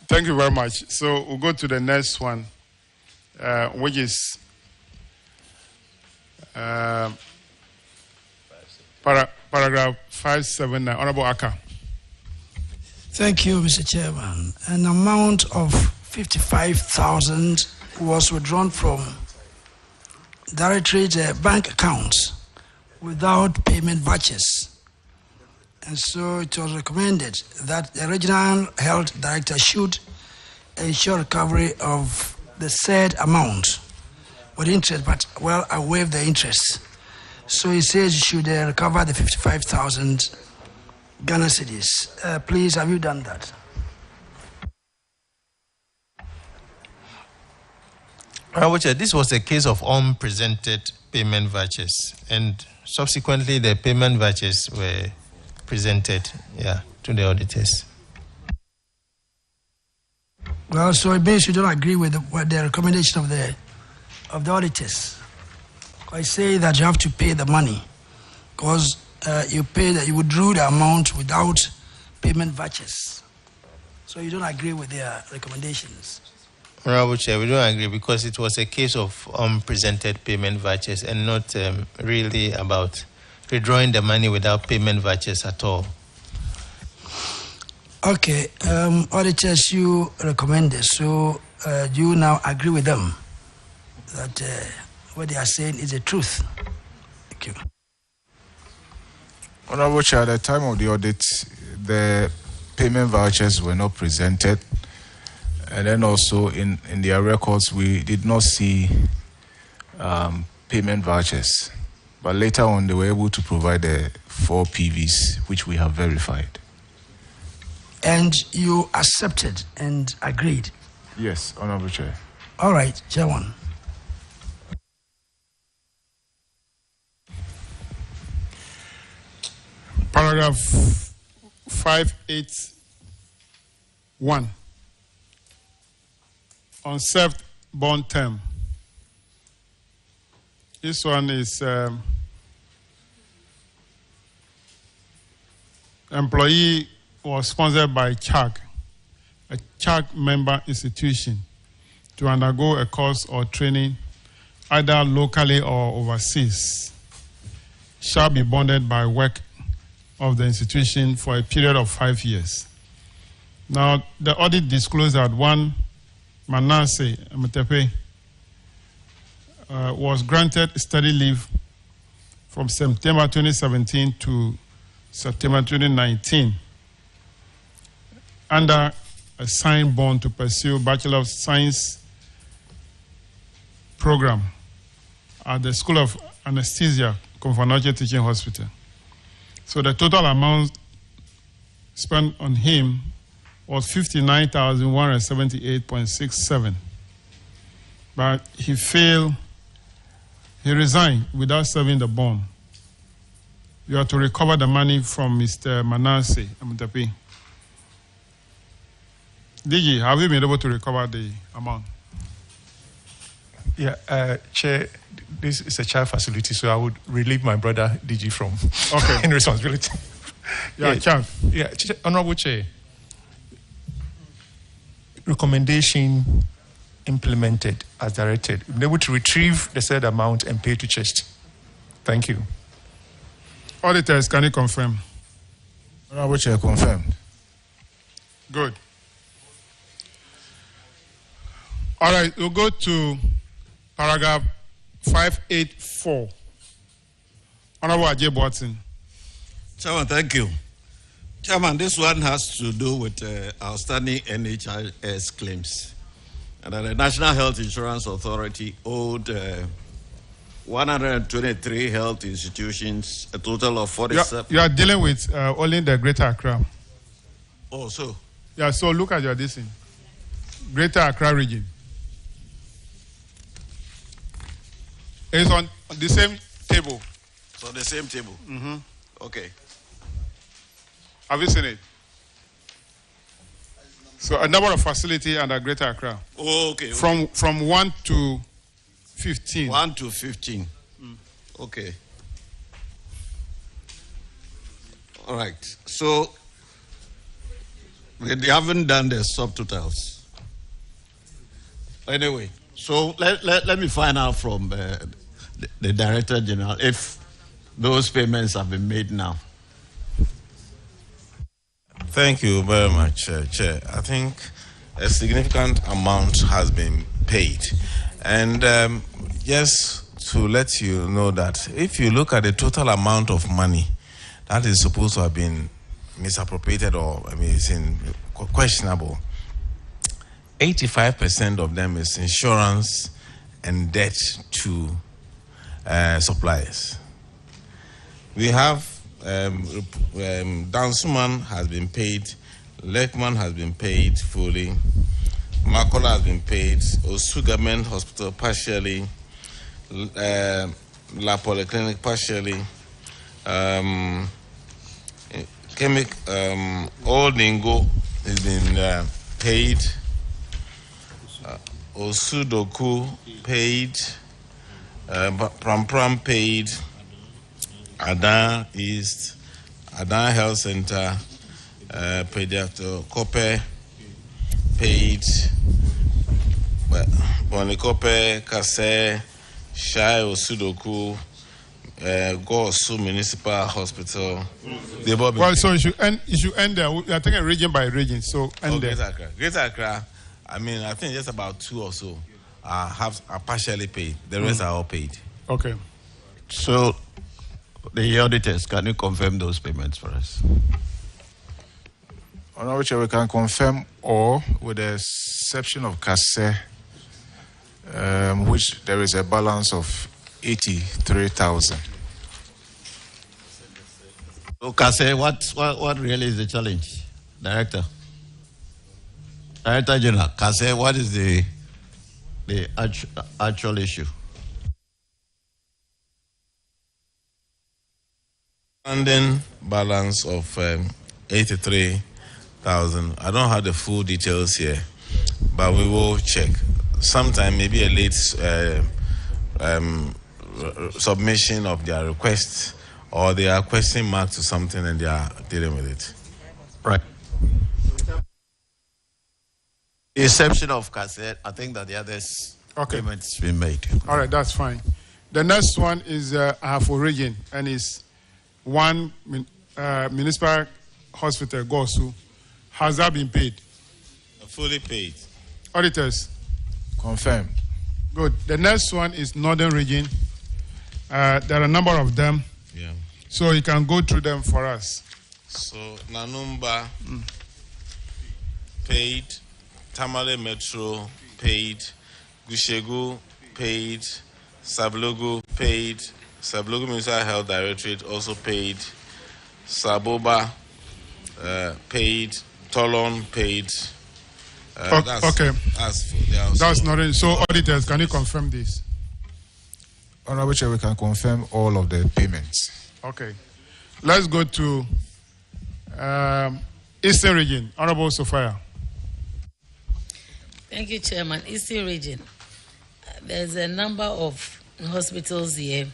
Thank you very much. So we'll go to the next one, which is Paragraph 579. Honorable Aka. Thank you, Mr. Chairman. An amount of 55,000 was withdrawn from Directorate bank accounts without payment vouchers. And so it was recommended that the Regional Health Director should ensure recovery of the said amount with interest, but well, I waive the interest. So he says you should recover the 55,000 Ghana cedis. Please, have you done that? This was a case of unpresented payment vouchers, and subsequently the payment vouchers were presented to the auditors. Well, so it means you don't agree with the recommendation of the auditors. I say that you have to pay the money because you withdrew the amount without payment vouchers. So you don't agree with their recommendations. Honorable Chair, we don't agree because it was a case of unpresented payment vouchers and not really about withdrawing the money without payment vouchers at all. Okay, auditors, you recommended, so do you now agree with them that what they are saying is the truth? Thank you. Honorable Chair, at the time of the audit, the payment vouchers were not presented. And then also in their records, we did not see payment vouchers. But later on, they were able to provide the 4 PVs, which we have verified. And you accepted and agreed? Yes, Honorable Chair. All right, Chairman. Paragraph 581. Unserved bond term. This one is employee was sponsored by CHAG, a CHAG member institution, to undergo a course or training either locally or overseas, shall be bonded by work of the institution for a period of 5 years. Now, the audit disclosed that one Manasseh Mutepe was granted study leave from September 2017 to September 2019 under a signed bond to pursue Bachelor of Science program at the School of Anesthesia, Konfanoche Teaching Hospital. So the total amount spent on him was 59,178.67. But he resigned without serving the bond. You have to recover the money from Mr. Manasseh Mutepe. DG, have you been able to recover the amount? Yeah, Chair, this is a child facility, so I would relieve my brother DG from any responsibility. Child. Yeah, Honorable Chair, recommendation implemented as directed. We've been able to retrieve the said amount and pay to chest. Thank you. Auditors, can you confirm? Honorable Chair, confirmed. Good. All right, we'll go to paragraph 584. Honorable Ajay Watson. Chairman, thank you. Chairman, this one has to do with outstanding NHIS claims. And the National Health Insurance Authority owed 123 health institutions, a total of 47. You are dealing with only the Greater Accra. Oh, so? Yeah, so look at your this thing. Greater Accra region. It's on the same table. So the same table? Mm-hmm. Okay. Have you seen it? So a number of facility under Greater Accra. Oh, okay. From 1 to 15. 1 to 15. Okay. All right. So they haven't done the subtotals. Anyway, so let me find out from the Director General if those payments have been made now. Thank you very much, Chair. I think a significant amount has been paid. And just to let you know that if you look at the total amount of money that is supposed to have been misappropriated or it's questionable, 85% of them is insurance and debt to suppliers. We have Dansuman has been paid, Lekman has been paid fully, Makola has been paid, Osu Government Hospital partially, La Polyclinic partially, Old Ningo has been paid, Osu Doku paid, Pram paid, Adan East, Adan Health Center, Pediatric Kope paid, Bonikope, Kase, Shai Osudoku, Gosu Municipal Hospital. Well, so you should end there. We are taking region by region, so end there. Greater Accra, I think just about 2 or so are partially paid. The rest are all paid. Okay. So, the auditors, can you confirm those payments for us? Honorable Chair, we can confirm all with the exception of Kase, which there is a balance of 83,000. So, Kase, what really is the challenge? Director General, Kase, what is the actual issue? Funding balance of 83,000. I don't have the full details here, but we will check. Sometime maybe a late submission of their request, or they are question mark to something and they are dealing with it. Right. The exception of Cassette, I think that the others payments been made. All right, that's fine. The next one is Ahafo region, and it's one municipal hospital, Gosu. Has that been paid? Fully paid. Auditors? Confirm. Good. The next one is Northern region. There are a number of them. Yeah. So you can go through them for us. So Nanumba paid, Tamale Metro paid, Gushegu paid, Sablogu paid, Sablogu Municipal Health Directorate also paid, Saboba paid, Tolon paid. Okay. That's not it. So auditors, can you confirm this? Honorable Chair, we can confirm all of the payments. Okay. Let's go to Eastern region. Honorable Sophia. Thank you, Chairman. Eastern region. There's a number of hospitals here.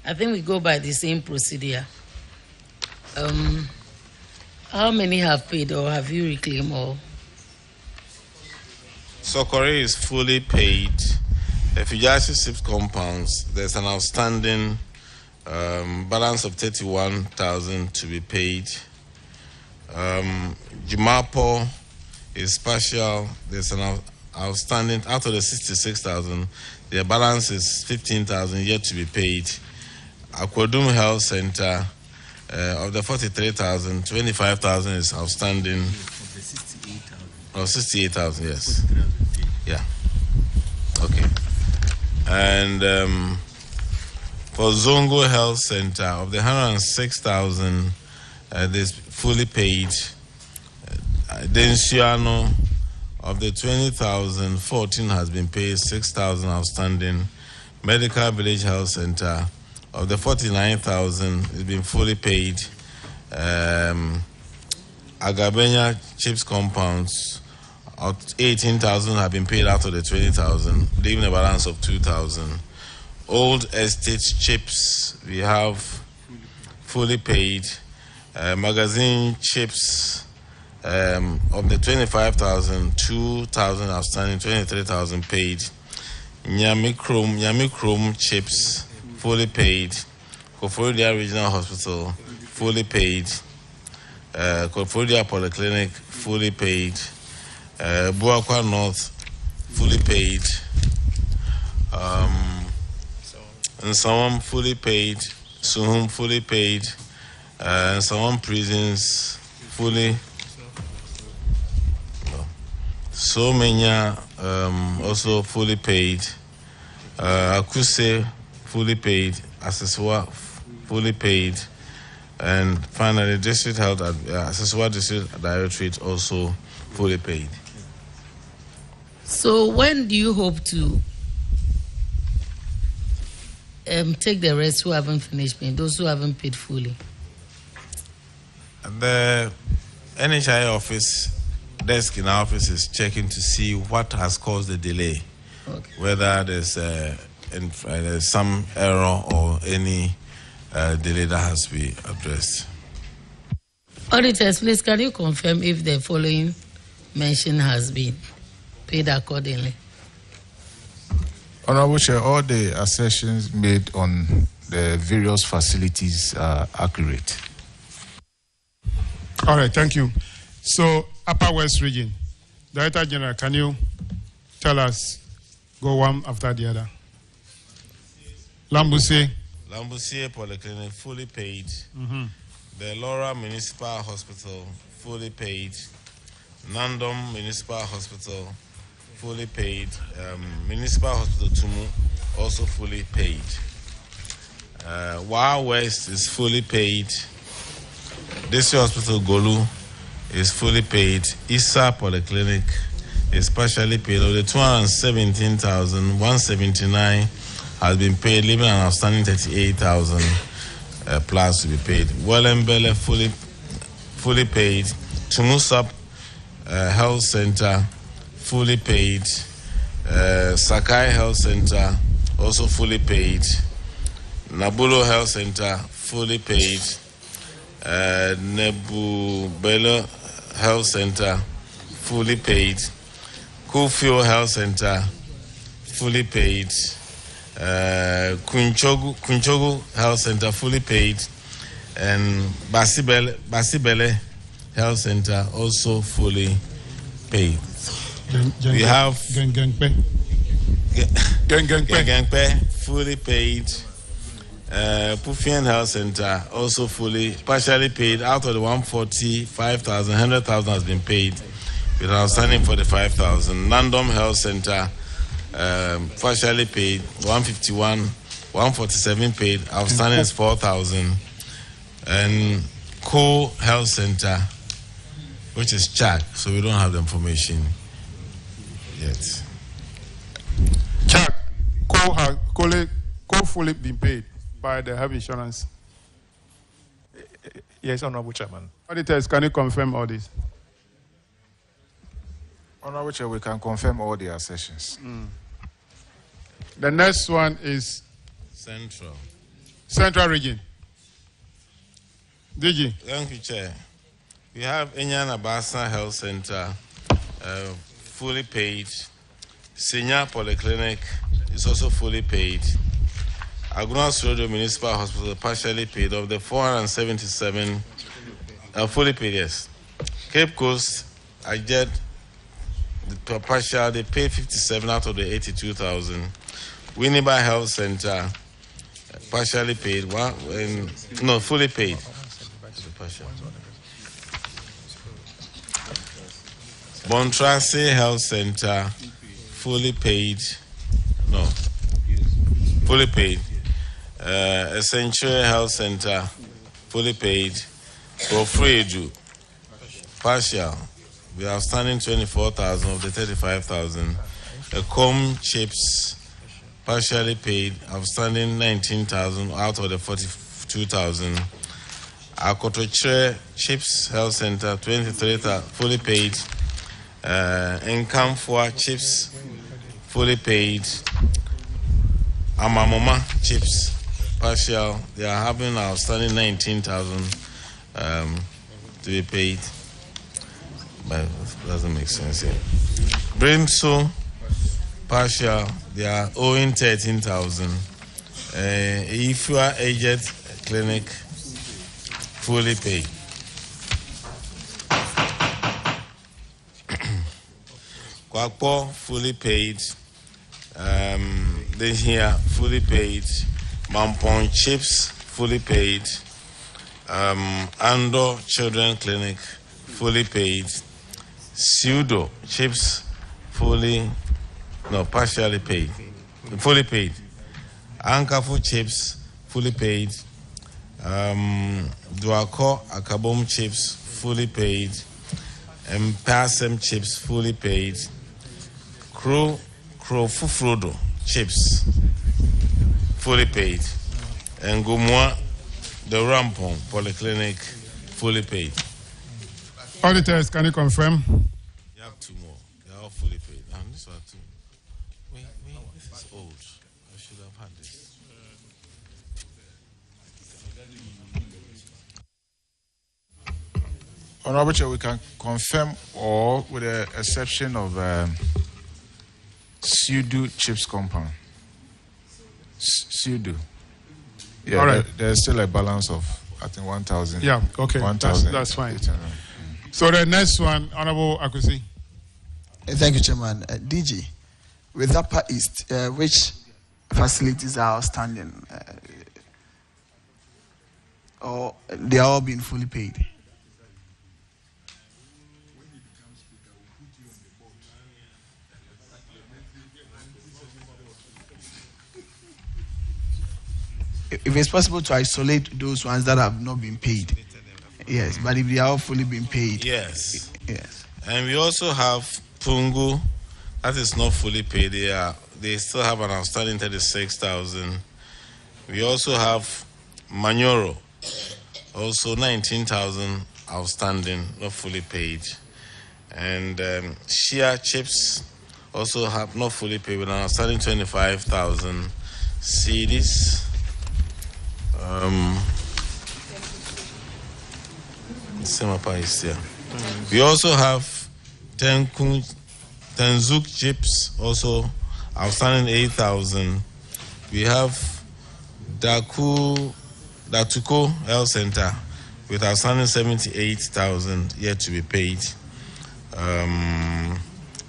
I think we go by the same procedure. How many have paid, or have you reclaimed all? Sokore is fully paid. Fijasi SIPS compounds, there's an outstanding balance of 31,000 to be paid. Jumapo is partial. There's an outstanding out of the 66,000. The balance is 15,000 yet to be paid. Akwadum Health Center, of the 43,000, 25,000 is outstanding. Oh, 68,000, yes. Yeah. Okay. And for Zongo Health Center, of the 106,000, this fully paid. Densiano, of the 20,000, 14 has been paid, 6,000 outstanding. Medical Village Health Center, of the 49,000, has been fully paid. Agabenya Chips Compounds, 18,000 have been paid out of the 20,000, leaving a balance of 2,000. Old Estate Chips, we have fully paid. Magazine Chips, of the 25,000, 2,000 outstanding, 23,000 paid. Nyami Chrome Chips, fully paid. Koforidua Regional Hospital, fully paid. Koforidua Polyclinic, fully paid. Buakwa North, fully paid. And someone fully paid. Suhum, fully paid. And someone prisons, fully. So many also fully paid. Akuse, fully paid. Aseswa, fully paid. And finally, District Health, Aseswa District Directorate also fully paid. So when do you hope to take the rest who haven't finished paying, those who haven't paid fully? The NHIS office, desk in our office is checking to see what has caused the delay. Okay. Whether there's some error or any delay that has to be addressed. Auditors, please, can you confirm if the following mention has been paid accordingly? Honorable Chair, all the assertions made on the various facilities are accurate. All right, thank you. So, Upper West Region, Director General, can you tell us, go one after the other? Lambusie Polyclinic, fully paid. Mm-hmm. The Laura Municipal Hospital, fully paid. Nandom Municipal Hospital, fully paid. Municipal Hospital Tumu, also fully paid. Wild West is fully paid. District Hospital Golu is fully paid. Issa Polyclinic is partially paid. Of the 217,179 has been paid, leaving an outstanding 38,000 plus to be paid. Wellembele fully paid. Tumusap Health Center fully paid. Sakai Health Center also fully paid. Nabulo Health Center fully paid. Nebu Bello Health Center fully paid. Kufio Health Center fully paid. Kunchogu Health Center fully paid. And Basibele Health Center also fully paid. We have Gengengpe fully paid. Pufian Health Center also partially paid. Out of the 145,000, 100,000 has been paid with an outstanding 45,000. Nandom Health Center partially paid, 151, 147 paid, outstanding is 4,000. And Co Health Center, which is CHAC, so we don't have the information yet. CHAC, Co fully been paid by the health insurance. Yes, Honorable Chairman. Auditors, can you confirm all this? Honorable Chair, we can confirm all the assertions. The next one is Central Region. DG. Thank you, Chair. We have Enyana Basa Health Center fully paid. Senior Polyclinic is also fully paid. Agnos Radio Municipal Hospital partially paid. Of the 477 fully paid, yes. Cape Coast, I did the partial, they paid 57 out of the 82,000. Winneba Health Center partially paid, fully paid. Bontrace Health Center fully paid. Fully paid. Essential Health Center fully paid. Profreju partial. We are outstanding 24,000 of the 35,000. Com Chips partially paid, outstanding 19,000 out of the 42,000. Akotoche Chips Health Center 23,000 fully paid. Nkamfua Chips fully paid. Amamoma Chips partial. They are having outstanding 19,000 to be paid. But it doesn't make sense here. Brimstone partial. They are owing 13,000. Ifua Aged Clinic, fully paid. Kwakpo, fully paid. Then here, fully paid. Mampong Chips, fully paid. Ando Children Clinic, fully paid. Pseudo Chips, partially paid. Fully paid. Ankafu Chips, fully paid. Duako Akabom Chips, fully paid. Mpasem Chips, fully paid. Crow Fufrodo Chips, fully paid. And Gumwa, the Rampong Polyclinic, fully paid. Auditors, can you confirm? You have two more. They are all fully paid. And this one too. Wait, this is old. I should have had this. Honorable Chair, we can confirm all with the exception of pseudo chips compound. Pseudo. Yeah, all right. There's still a balance of, I think, 1,000. Yeah, okay. 1,000. That's fine. So the next one, Honorable Akusi. Thank you, Chairman. DG, with Upper East, which facilities are outstanding? Or they are all being fully paid? If it's possible to isolate those ones that have not been paid. Yes, but if they are all fully been paid. Yes. Yes. And we also have Pungu, that is not fully paid. They still have an outstanding 36,000. We also have Manyoro, also 19,000 outstanding, not fully paid. And Shia Chips also have not fully paid with an outstanding 25,000 CDs. We also have Tenzuk Chips, also outstanding 8,000. We have Datuko Health Center with outstanding 78,000 yet to be paid.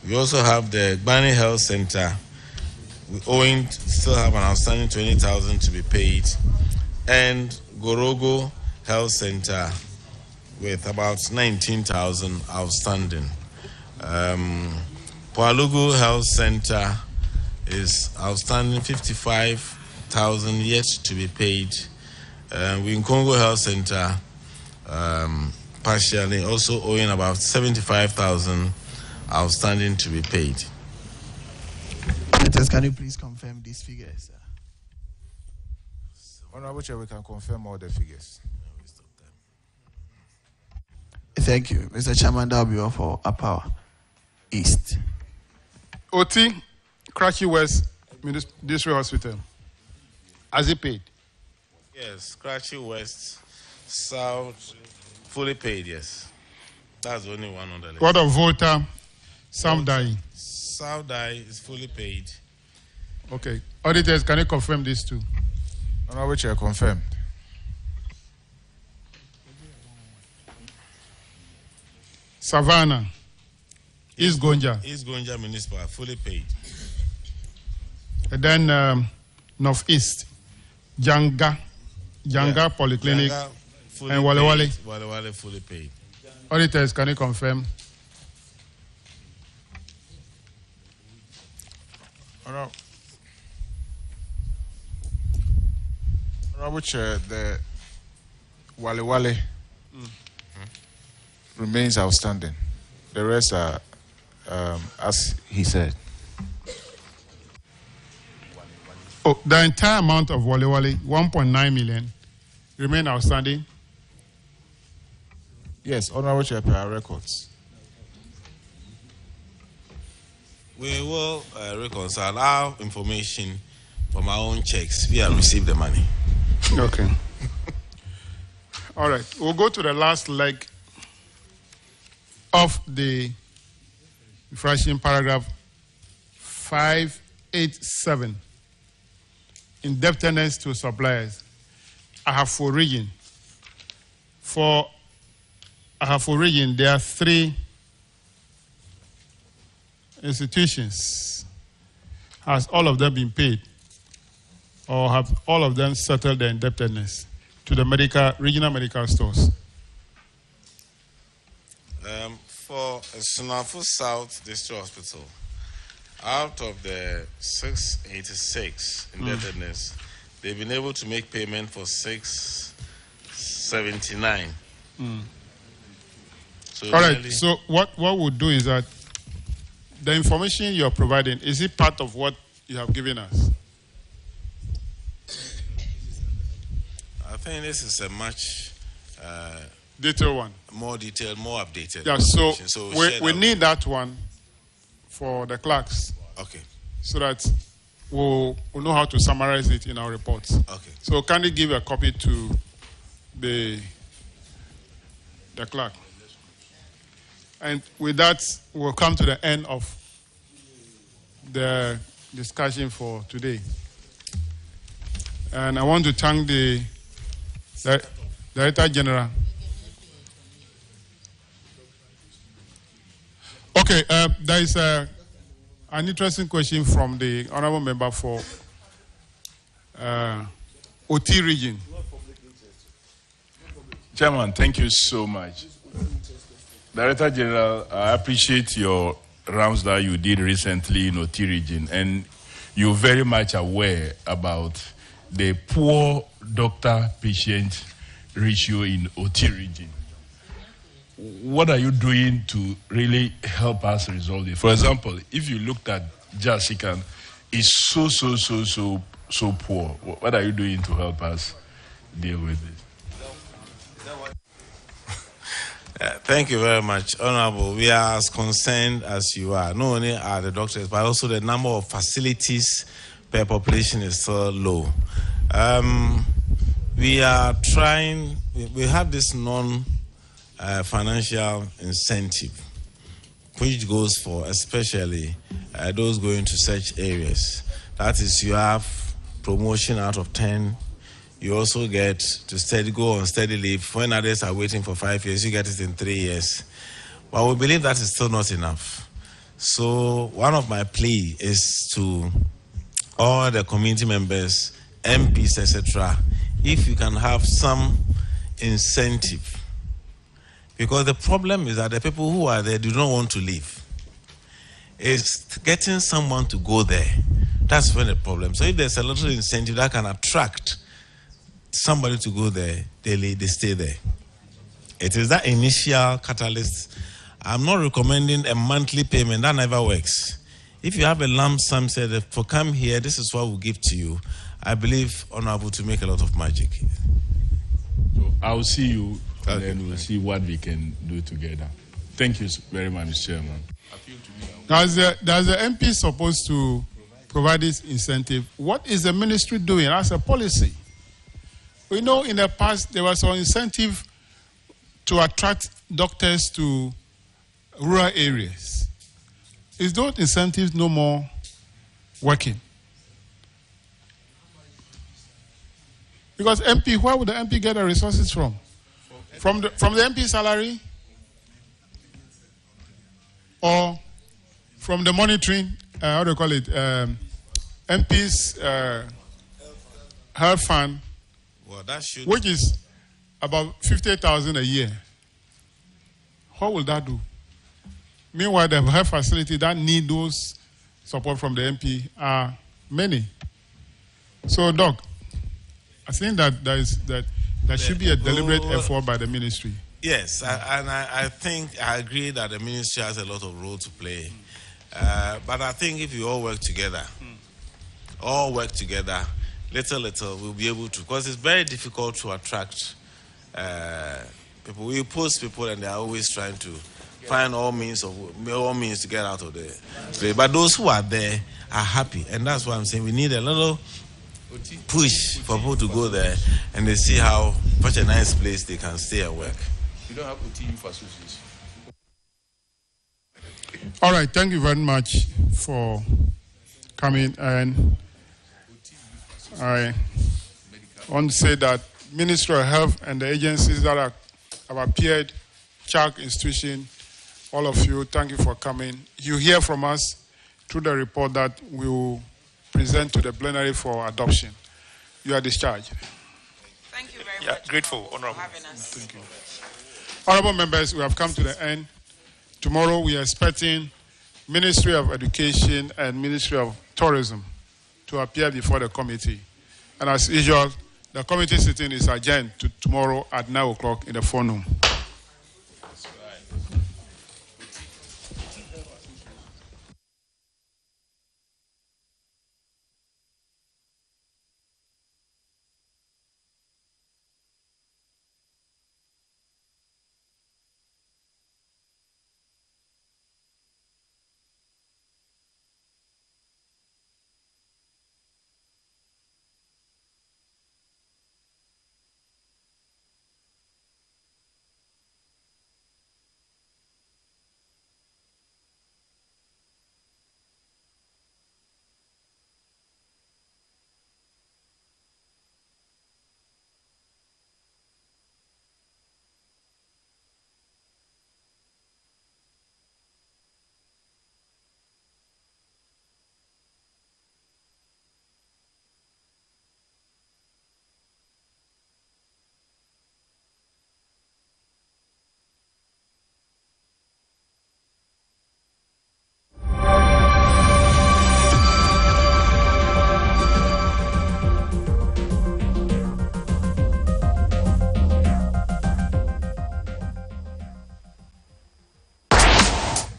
We also have the Gbani Health Center. We still have an outstanding 20,000 to be paid. And Gorogo Health Center with about 19,000 outstanding. Poalugu Health Center is outstanding 55,000 yet to be paid. Winkongo Health Center partially also owing about 75,000 outstanding to be paid. Can you please confirm these figures? Honorable Chair, we can confirm all the figures. Thank you. Mr. Chairman, that will be all for Upper East. OT, Karachi West District Hospital. Has it paid? Yes, Karachi West, South, fully paid, yes. That's the only one on the list. What of Volta, South Dai? South Dai is fully paid. Okay. Auditors, can you confirm these two? Honorable Chair, confirmed. Savannah, East Gonja. East Gonja Municipal, fully paid. And then Northeast, Janga Polyclinic, Janga, and Wale Wale. Wale Wale, fully paid. Auditors, can you confirm? Honorable Chair, the Wale Wale remains outstanding. The rest are, as he said. Oh, the entire amount of Wale Wale, 1.9 million, remain outstanding? Yes, Honorable Chair, per our records. We will reconcile our information from our own checks. We have received the money. Okay. All right. We'll go to the last leg of the infraction, paragraph 587. indebtedness to suppliers, Ahafo region. For Ahafo region, there are 3 institutions. Has all of them been paid? Or have all of them settled their indebtedness to the regional medical stores? For Sunafo South District Hospital, out of the 686 indebtedness, they've been able to make payment for 679. So all right. So what we'll do is that the information you're providing, is it part of what you have given us? I think this is a much detailed one. More detailed, more updated. Yeah, so we need that one for the clerks. Okay. So that we'll know how to summarize it in our reports. Okay. So can you give a copy to the clerk? And with that, we'll come to the end of the discussion for today. And I want to thank the Director General. Okay, there is an interesting question from the Honorable Member for OT region. Chairman, thank you so much. Director General, I appreciate your rounds that you did recently in OT region, and you're very much aware about the poor doctor-patient ratio in OT region. What are you doing to really help us resolve it? For example, if you looked at Jasikan, it's so poor. What are you doing to help us deal with it? Thank you very much, Honorable. We are as concerned as you are. Not only are the doctors, but also the number of facilities per population is so low. We are trying, we have this non-financial incentive, which goes for especially those going to such areas. That is, you have promotion out of 10. You also get to go on steady leave. When others are waiting for 5 years, you get it in 3 years. But we believe that is still not enough. So one of my plea is to all the community members, MPs, etc., if you can have some incentive. Because the problem is that the people who are there do not want to leave. It's getting someone to go there. That's when the problem. So if there's a little incentive that can attract somebody to go there, they stay there. It is that initial catalyst. I'm not recommending a monthly payment. That never works. If you have a lump sum, say, for come here, this is what we'll give to you, I believe, Honorable, to make a lot of magic. So I'll see you, and then we'll see what we can do together. Thank you very much, Mr. Chairman. Does the MP supposed to provide this incentive? What is the ministry doing as a policy? We know in the past there was some incentive to attract doctors to rural areas. Is those incentives no more working? Because MP, where would the MP get the resources from? From the MP salary? Or from the monitoring, how do you call it, MP's health fund, well, that should, which is about 50,000 a year. What will that do? Meanwhile, the health facility that need those support from the MP are many. So, Doc, I think that there should be a deliberate effort by the ministry. Yes, I think I agree that the ministry has a lot of role to play. But I think if we all work together, little, we'll be able to. Because it's very difficult to attract people. We post people and they're always trying to find all means to get out of there. But those who are there are happy. And that's why I'm saying we need a little push for people to go there and they see how such a nice place they can stay and work. You don't have OT for association. All right, thank you very much for coming. And I want to say that Ministry of Health and the agencies that have appeared, CHAC institution, all of you, thank you for coming. You hear from us through the report that we will present to the plenary for adoption. You are discharged. Thank you very much. Grateful, Honorable. For having us. Thank you. Honorable members, we have come to the end. Tomorrow we are expecting Ministry of Education and Ministry of Tourism to appear before the committee. And as usual, the committee sitting is adjourned to tomorrow at 9 o'clock in the forenoon.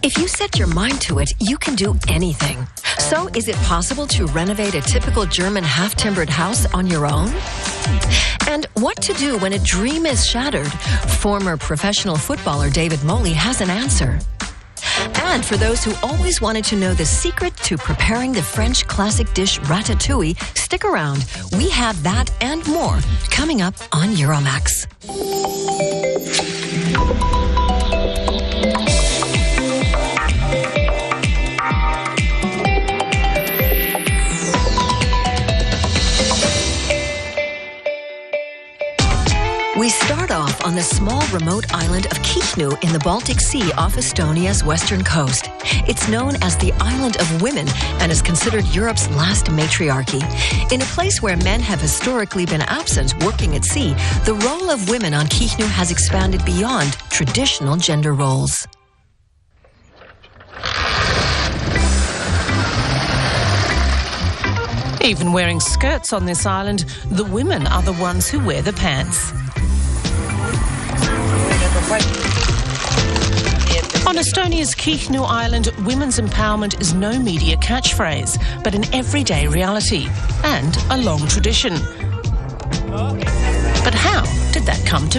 If you set your mind to it, you can do anything. So is it possible to renovate a typical German half-timbered house on your own? And what to do when a dream is shattered? Former professional footballer David Moley has an answer. And for those who always wanted to know the secret to preparing the French classic dish ratatouille, stick around. We have that and more coming up on Euromax. We start off on the small remote island of Kihnu in the Baltic Sea off Estonia's western coast. It's known as the Island of Women and is considered Europe's last matriarchy. In a place where men have historically been absent working at sea, the role of women on Kihnu has expanded beyond traditional gender roles. Even wearing skirts on this island, the women are the ones who wear the pants. On Estonia's Kihnu Island, women's empowerment is no media catchphrase, but an everyday reality and a long tradition. But how did that come to